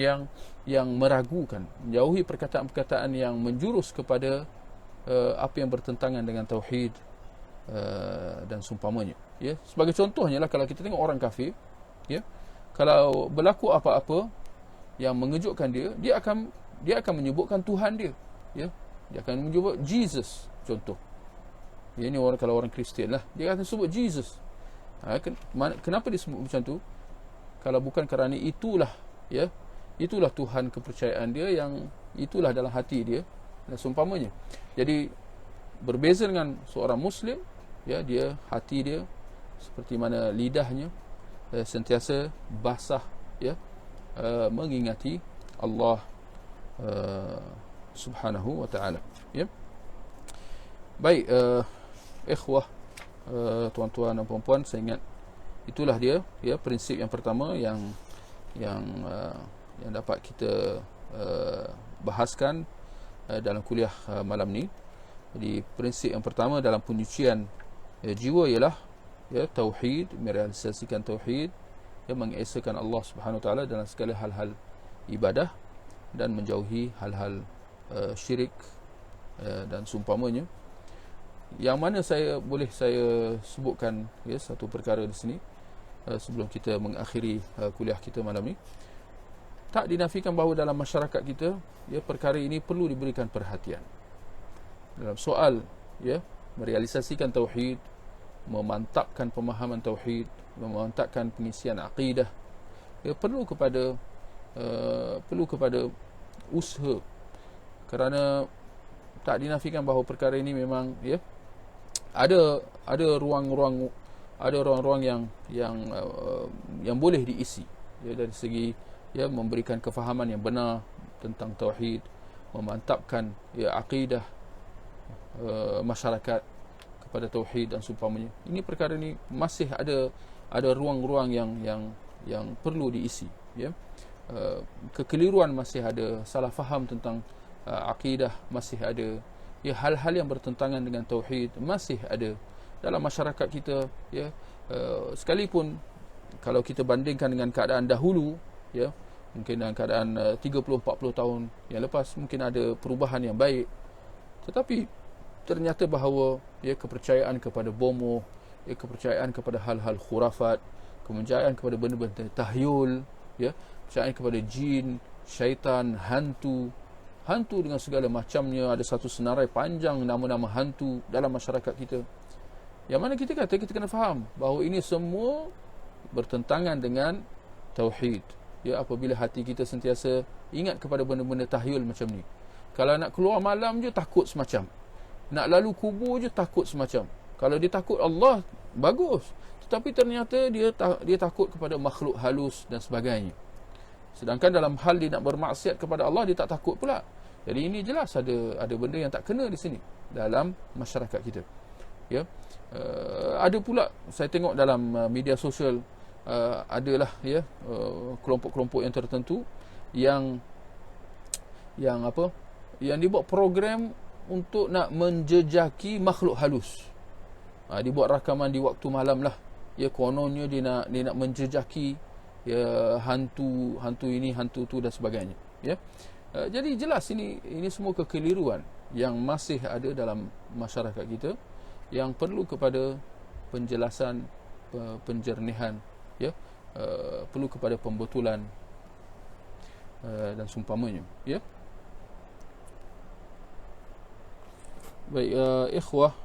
Speaker 2: yang meragukan, menjauhi perkataan-perkataan yang menjurus kepada apa yang bertentangan dengan tauhid dan seumpamanya, ya. Sebagai contohnya lah, kalau kita tengok orang kafir, ya, kalau berlaku apa-apa yang mengejutkan dia akan menyebutkan Tuhan dia, ya, dia akan menyebut Jesus, contoh, ya. Ini kalau orang Kristian lah, dia akan sebut Jesus. Kenapa dia sebut macam tu? Kalau bukan kerana itulah, ya, itulah Tuhan kepercayaan dia, yang itulah dalam hati dia dan seumpamanya. Jadi berbeza dengan seorang Muslim, ya, dia hati dia seperti mana lidahnya sentiasa basah, ya, mengingati Allah Subhanahu wa taala, ya. Baik, ikhwah, tuan-tuan dan puan-puan, saya ingat itulah dia, ya, prinsip yang pertama yang dapat kita bahaskan dalam kuliah malam ni. Jadi prinsip yang pertama dalam penyucian jiwa ialah, ya, tauhid, merealisasikan tauhid, ya, mengesakan Allah Subhanahu wa taala dalam segala hal-hal ibadah dan menjauhi hal-hal syirik dan seumpamanya. Yang mana boleh saya sebutkan, ya, satu perkara di sini sebelum kita mengakhiri kuliah kita malam ni. Tak dinafikan bahawa dalam masyarakat kita, ya, perkara ini perlu diberikan perhatian. Dalam soal, ya, merealisasikan tauhid, memantapkan pemahaman tauhid, memantapkan pengisian akidah, ya, perlu kepada usaha, kerana tak dinafikan bahawa perkara ini memang, ya, ada ruang-ruang yang boleh diisi, ya, dari segi, ya, memberikan kefahaman yang benar tentang tauhid, memantapkan, ya, akidah masyarakat kepada tauhid dan seumpamanya. Ini perkara ni masih ada ruang-ruang yang perlu diisi, ya. Kekeliruan masih ada, salah faham tentang akidah masih ada, ya, hal-hal yang bertentangan dengan tauhid masih ada dalam masyarakat kita, ya. Sekalipun kalau kita bandingkan dengan keadaan dahulu, ya, mungkin dalam keadaan 30-40 tahun yang lepas, mungkin ada perubahan yang baik, tetapi ternyata bahawa, ya, kepercayaan kepada bomoh, ya, kepercayaan kepada hal-hal khurafat, kepercayaan kepada benda-benda tahyul, ya, kepercayaan kepada jin, syaitan, hantu dengan segala macamnya. Ada satu senarai panjang nama-nama hantu dalam masyarakat kita, yang mana kita kena faham bahawa ini semua bertentangan dengan tauhid, ya. Apabila hati kita sentiasa ingat kepada benda-benda tahyul macam ni, kalau nak keluar malam je takut semacam, nak lalu kubur je takut semacam. Kalau dia takut Allah, bagus, tetapi ternyata dia takut kepada makhluk halus dan sebagainya. Sedangkan dalam hal dia nak bermaksiat kepada Allah, dia tak takut pula. Jadi ini jelas ada benda yang tak kena di sini dalam masyarakat kita, ya. Ada pula saya tengok dalam media sosial, adalah kelompok-kelompok yang tertentu yang apa, yang dibuat program untuk nak menjejaki makhluk halus. Dibuat rakaman di waktu malam lah, kononnya dia nak menjejaki hantu ini, hantu tu dan sebagainya. Jadi jelas ini semua kekeliruan yang masih ada dalam masyarakat kita, yang perlu kepada penjelasan, penjernihan, perlu kepada pembetulan dan seumpamanya. Baik, ikhwah,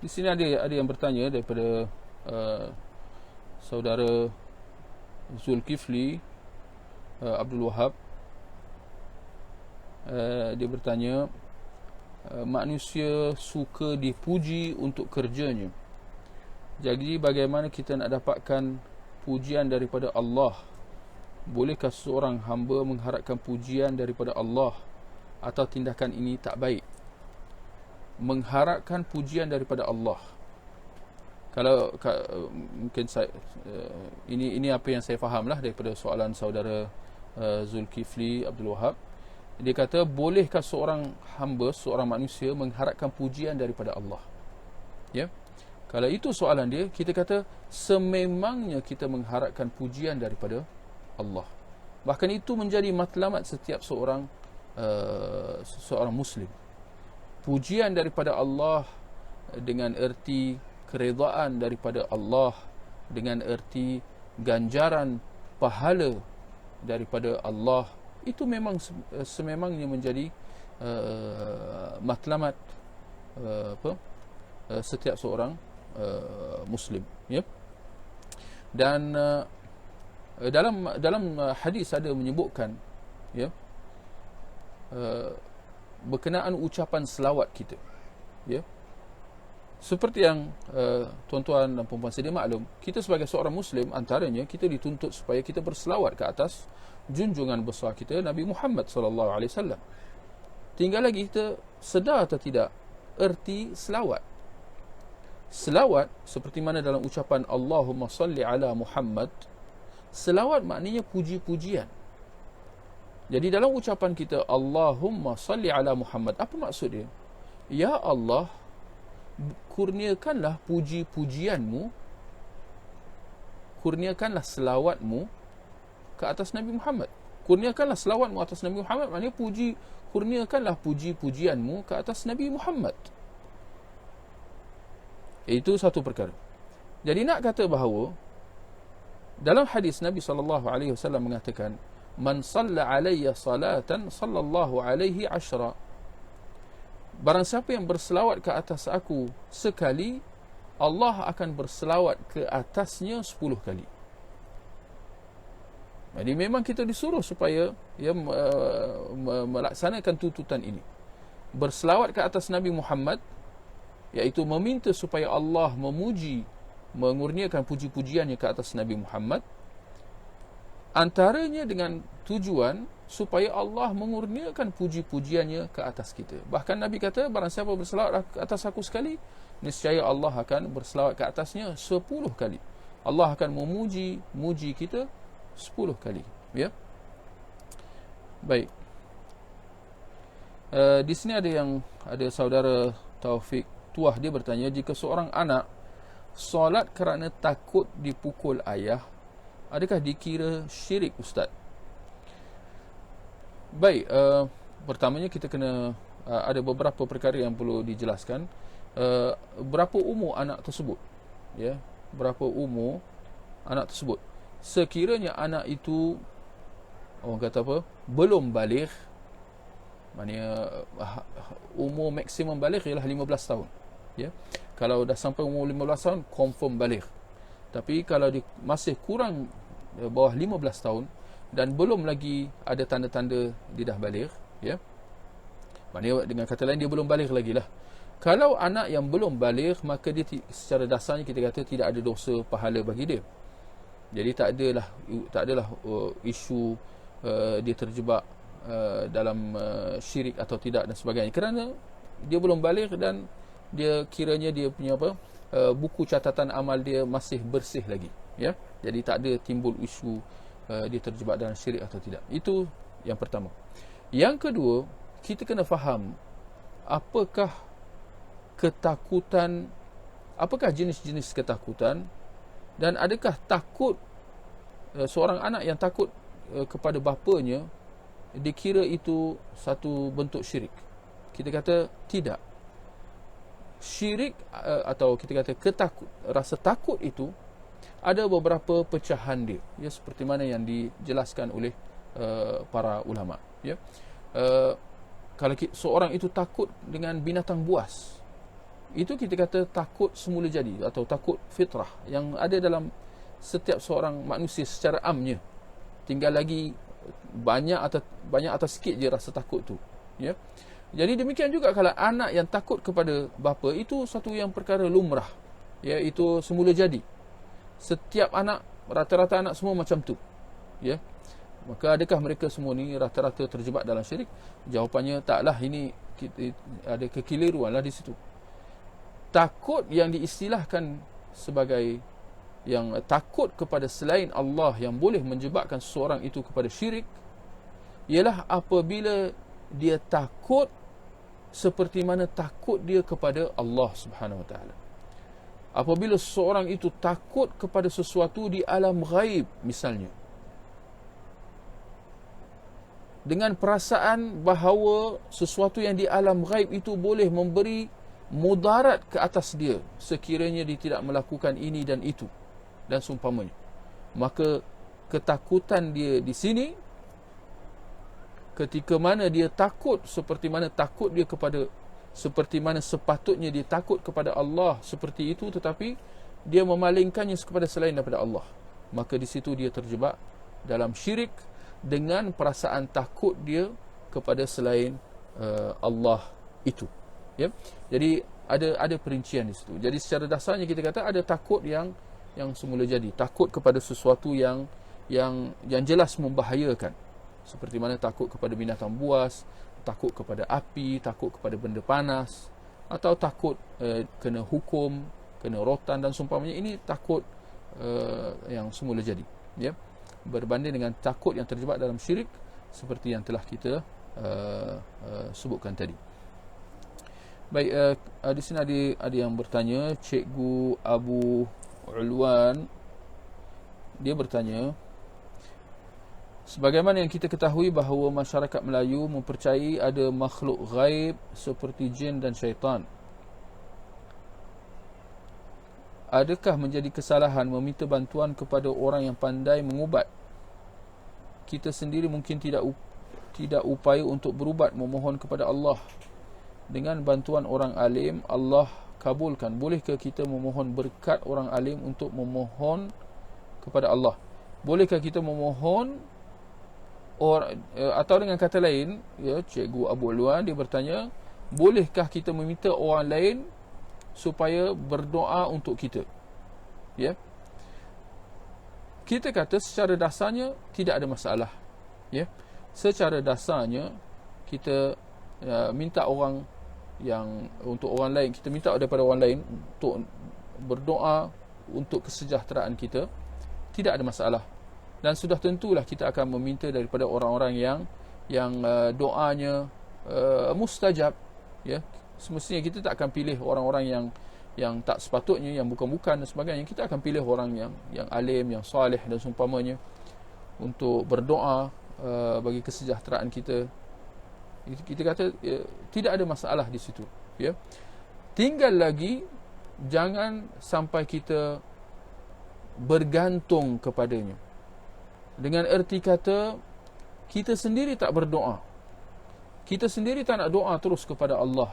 Speaker 2: di sini ada yang bertanya daripada saudara Zulkifli Abdul Wahab. Dia bertanya, manusia suka dipuji untuk kerjanya. Jadi bagaimana kita nak dapatkan pujian daripada Allah? Bolehkah seorang hamba mengharapkan pujian daripada Allah, atau tindakan ini tak baik? Mengharapkan pujian daripada Allah, kalau mungkin saya, ini apa yang saya fahamlah daripada soalan saudara Zulkifli Abdul Wahab. Dia kata, bolehkah seorang hamba, seorang manusia mengharapkan pujian daripada Allah? Kalau itu soalan dia, kita kata sememangnya kita mengharapkan pujian daripada Allah. Bahkan itu menjadi matlamat setiap seorang Muslim. Pujian daripada Allah dengan erti keredaan daripada Allah, dengan erti ganjaran pahala daripada Allah, itu memang sememangnya menjadi matlamat setiap seorang Muslim. Dan dalam hadis ada menyebutkan berkenaan ucapan selawat kita. Seperti yang tuan-tuan dan puan-puan sedia maklum, kita sebagai seorang Muslim, antaranya kita dituntut supaya kita berselawat ke atas junjungan besar kita Nabi Muhammad sallallahu alaihi wasallam. Tinggal lagi kita sedar atau tidak erti selawat. Selawat seperti mana dalam ucapan Allahumma salli ala Muhammad, selawat maknanya puji-pujian. Jadi dalam ucapan kita Allahumma salli ala Muhammad, apa maksud dia? Ya Allah, kurniakanlah puji-pujianmu, kurniakanlah selawatmu ke atas Nabi Muhammad. Kurniakanlah selawatmu atas Nabi Muhammad maknanya kurniakanlah puji-pujianmu ke atas Nabi Muhammad. Itu satu perkara. Jadi nak kata bahawa dalam hadis Nabi SAW mengatakan, man salla alayya salatan sallallahu alaihi ashra, barang siapa yang berselawat ke atas aku sekali, Allah akan berselawat ke atasnya 10 kali. Jadi memang kita disuruh supaya melaksanakan tuntutan ini. Berselawat ke atas Nabi Muhammad, iaitu meminta supaya Allah memuji, mengurniakan puji-pujiannya ke atas Nabi Muhammad, antaranya dengan tujuan supaya Allah mengurniakan puji-pujiannya ke atas kita. Bahkan Nabi kata, barang siapa berselawat ke atas aku sekali, niscaya Allah akan berselawat ke atasnya 10 kali. Allah akan memuji kita 10 kali. Baik. Di sini ada saudara Taufik Tuah, dia bertanya, jika seorang anak solat kerana takut dipukul ayah, adakah dikira syirik, Ustaz? Baik, pertamanya kita kena ada beberapa perkara yang perlu dijelaskan. Berapa umur anak tersebut? Berapa umur anak tersebut? Sekiranya anak itu, orang kata apa, belum baligh, maknanya umur maksimum baligh ialah 15 tahun. Kalau dah sampai umur 15 tahun, confirm baligh. Tapi kalau dia masih kurang bawah 15 tahun dan belum lagi ada tanda-tanda dia dah baligh, maknanya dengan kata lain dia belum baligh lagi lah. Kalau anak yang belum baligh, maka dia secara dasarnya kita kata tidak ada dosa pahala bagi dia. Jadi tak adalah isu dia terjebak dalam syirik atau tidak dan sebagainya, kerana dia belum baligh dan dia kiranya dia punya buku catatan amal dia masih bersih lagi, ya. Jadi tak ada timbul isu dia terjebak dalam syirik atau tidak. Itu yang pertama. Yang kedua, kita kena faham apakah ketakutan, apakah jenis-jenis ketakutan, dan adakah takut seorang anak yang takut kepada bapanya dikira itu satu bentuk syirik. Kita kata tidak. Syirik atau kita kata rasa takut itu ada beberapa pecahan dia, ya, seperti mana yang dijelaskan oleh para ulama, ya. Kalau seorang itu takut dengan binatang buas, itu kita kata takut semula jadi atau takut fitrah yang ada dalam setiap seorang manusia secara amnya. Tinggal lagi banyak atau sikit je rasa takut tu, ya. Jadi demikian juga kalau anak yang takut kepada bapa, itu satu yang perkara lumrah, ya, itu semula jadi. Setiap anak, rata-rata anak semua macam tu, ya. Maka adakah mereka semua ni rata-rata terjebak dalam syirik? Jawapannya taklah. Ini ada kekeliruan lah di situ. Takut yang diistilahkan sebagai yang takut kepada selain Allah yang boleh menjebakkan seseorang itu kepada syirik ialah apabila dia takut seperti mana takut dia kepada Allah Subhanahu Wa Taala. Apabila seseorang itu takut kepada sesuatu di alam ghaib misalnya, dengan perasaan bahawa sesuatu yang di alam ghaib itu boleh memberi mudarat ke atas dia sekiranya dia tidak melakukan ini dan itu dan seumpamanya, maka ketakutan dia di sini, ketika mana dia takut seperti mana takut dia kepada, seperti mana sepatutnya dia takut kepada Allah seperti itu, tetapi dia memalingkannya kepada selain daripada Allah, maka di situ dia terjebak dalam syirik dengan perasaan takut dia kepada selain Allah itu, ya. Jadi ada perincian di situ. Jadi secara dasarnya kita kata ada takut yang semula jadi, takut kepada sesuatu yang jelas membahayakan, seperti mana takut kepada binatang buas, takut kepada api, takut kepada benda panas, atau takut kena hukum, kena rotan dan seumpamanya. Ini takut yang semula jadi, ya, berbanding dengan takut yang terjebak dalam syirik seperti yang telah kita sebutkan tadi. Baik, di sini ada yang bertanya, Cikgu Abu Ulwan, dia bertanya, sebagaimana yang kita ketahui bahawa masyarakat Melayu mempercayai ada makhluk ghaib seperti jin dan syaitan, adakah menjadi kesalahan meminta bantuan kepada orang yang pandai mengubat? Kita sendiri mungkin tidak upaya untuk berubat, memohon kepada Allah. Dengan bantuan orang alim, Allah kabulkan. Bolehkah kita memohon berkat orang alim untuk memohon kepada Allah? Bolehkah kita memohon atau dengan kata lain, ya, Cikgu Abu Luan dia bertanya, bolehkah kita meminta orang lain supaya berdoa untuk kita? Ya. Kita kata secara dasarnya tidak ada masalah, ya. Secara dasarnya kita minta orang yang untuk orang lain, kita minta daripada orang lain untuk berdoa untuk kesejahteraan kita, tidak ada masalah. Dan sudah tentulah kita akan meminta daripada orang-orang yang doanya mustajab, ya. Semestinya kita tak akan pilih orang-orang yang tak sepatutnya, yang bukan-bukan dan sebagainya. Kita akan pilih orang yang alim, yang soleh dan seumpamanya untuk berdoa bagi kesejahteraan kita. Kita kata tidak ada masalah di situ, ya. Tinggal lagi jangan sampai kita bergantung kepadanya, dengan erti kata kita sendiri tak berdoa, kita sendiri tak nak doa terus kepada Allah,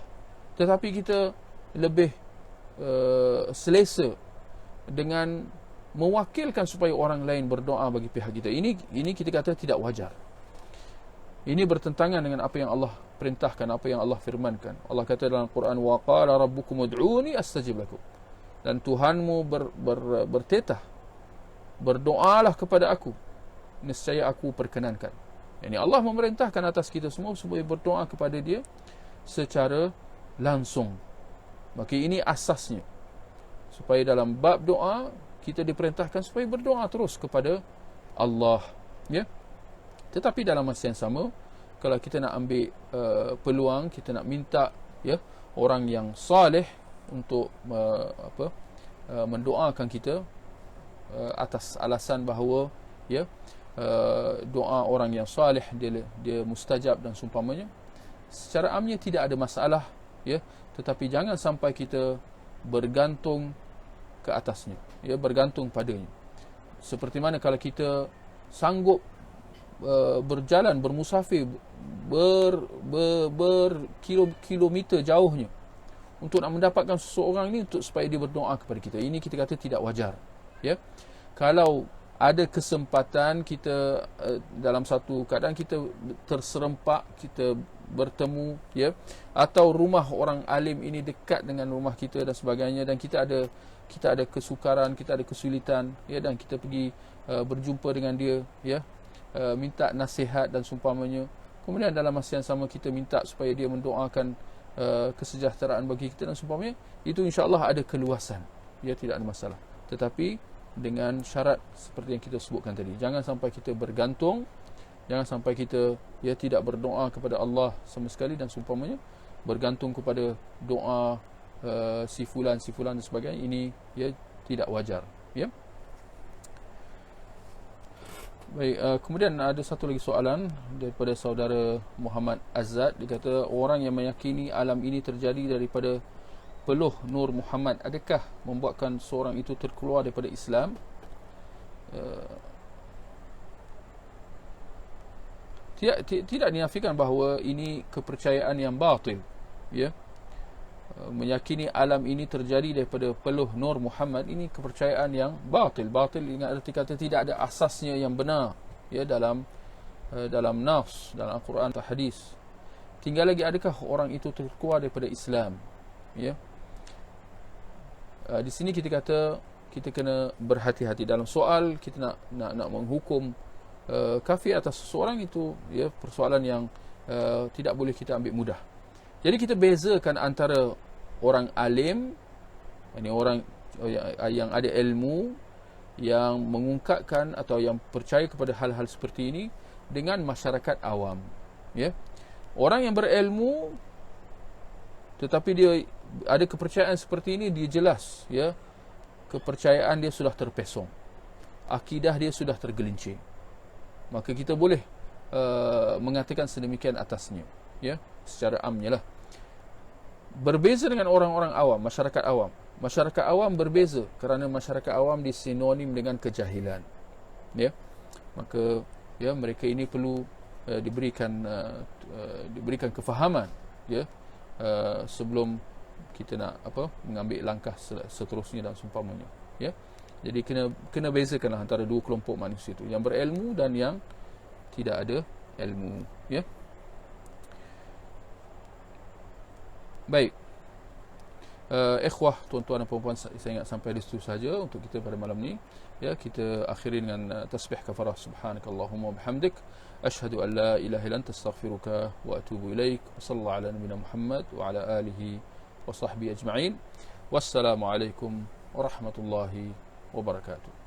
Speaker 2: tetapi kita lebih selesa dengan mewakilkan supaya orang lain berdoa bagi pihak kita. Ini kita kata tidak wajar. Ini bertentangan dengan apa yang Allah perintahkan, apa yang Allah firmankan. Allah kata dalam Quran, wa qala rabbukum ud'uni astajib lakum. Dan Tuhanmu bertetah, berdoalah kepada aku, nescaya aku perkenankan. Yani Allah memerintahkan atas kita semua supaya berdoa kepada Dia secara langsung. Maka ini asasnya, supaya dalam bab doa kita diperintahkan supaya berdoa terus kepada Allah, ya. Tetapi dalam masa yang sama, kalau kita nak ambil peluang, kita nak minta, ya, orang yang soleh untuk mendoakan kita atas alasan bahawa, ya, doa orang yang soleh dia mustajab dan seumpamanya, secara amnya tidak ada masalah, ya. Tetapi jangan sampai kita bergantung ke atasnya, ya, bergantung padanya. Seperti mana kalau kita sanggup berjalan, bermusafir berkilometer jauhnya untuk nak mendapatkan seseorang ini, untuk supaya dia berdoa kepada kita, ini kita kata tidak wajar, ya. Kalau ada kesempatan kita dalam satu keadaan kita terserempak, kita bertemu, ya, atau rumah orang alim ini dekat dengan rumah kita dan sebagainya, dan kita ada kesukaran, kita ada kesulitan, ya, dan kita pergi berjumpa dengan dia, ya, minta nasihat dan seumpamanya. Kemudian dalam masa yang sama kita minta supaya dia mendoakan kesejahteraan bagi kita dan seumpamanya, itu insya-Allah ada keluasan, ya, tidak ada masalah. Tetapi dengan syarat seperti yang kita sebutkan tadi, jangan sampai kita bergantung, jangan sampai kita, ya, tidak berdoa kepada Allah sama sekali dan seumpamanya, bergantung kepada doa si fulan dan sebagainya. Ini, ya, tidak wajar, ya. Baik, kemudian ada satu lagi soalan daripada saudara Muhammad Azad. Dia kata, orang yang meyakini alam ini terjadi daripada peluh Nur Muhammad, adakah membuatkan seorang itu terkeluar daripada Islam? Tidak dinafikan bahawa ini kepercayaan yang batil, ya. Meyakini alam ini terjadi daripada peluh Nur Muhammad, ini kepercayaan yang batil. Batil ingat arti kata tidak ada asasnya yang benar, ya, dalam nas, dalam Al-Quran atau hadis. Tinggal lagi, adakah orang itu terkeluar daripada Islam, ya. Di sini kita kata kita kena berhati-hati dalam soal kita nak menghukum kafir atas seseorang itu, ya, persoalan yang tidak boleh kita ambil mudah. Jadi kita bezakan antara orang alim, ini orang yang ada ilmu, yang mengungkapkan atau yang percaya kepada hal-hal seperti ini, dengan masyarakat awam, ya. Orang yang berilmu tetapi dia ada kepercayaan seperti ini, dia jelas, ya, kepercayaan dia sudah terpesong, akidah dia sudah tergelincir, maka kita boleh mengatakan sedemikian atasnya, ya, secara amnya lah. Berbeza dengan orang-orang awam, masyarakat awam. Masyarakat awam berbeza kerana masyarakat awam disinonim dengan kejahilan, ya. Maka, ya, mereka ini perlu diberikan kefahaman, ya, sebelum kita nak mengambil langkah seterusnya dan seumpamanya, ya. Jadi kena bezakanlah antara dua kelompok manusia itu, yang berilmu dan yang tidak ada ilmu, ya. Baik, ikhwah, tuan-tuan dan puan-puan, saya ingat sampai di situ saja untuk kita pada malam ni, ya. Kita akhiri dengan tasbih kafarah, subhanakallahumma wa bihamdik, asyhadu an la ilaha illa anta, astaghfiruka wa atubu ilaik. Sallallahu ala nabiyyina Muhammad wa ala alihi wa sahbihi ajma'in. Wassalamu alaikum warahmatullahi wabarakatuh.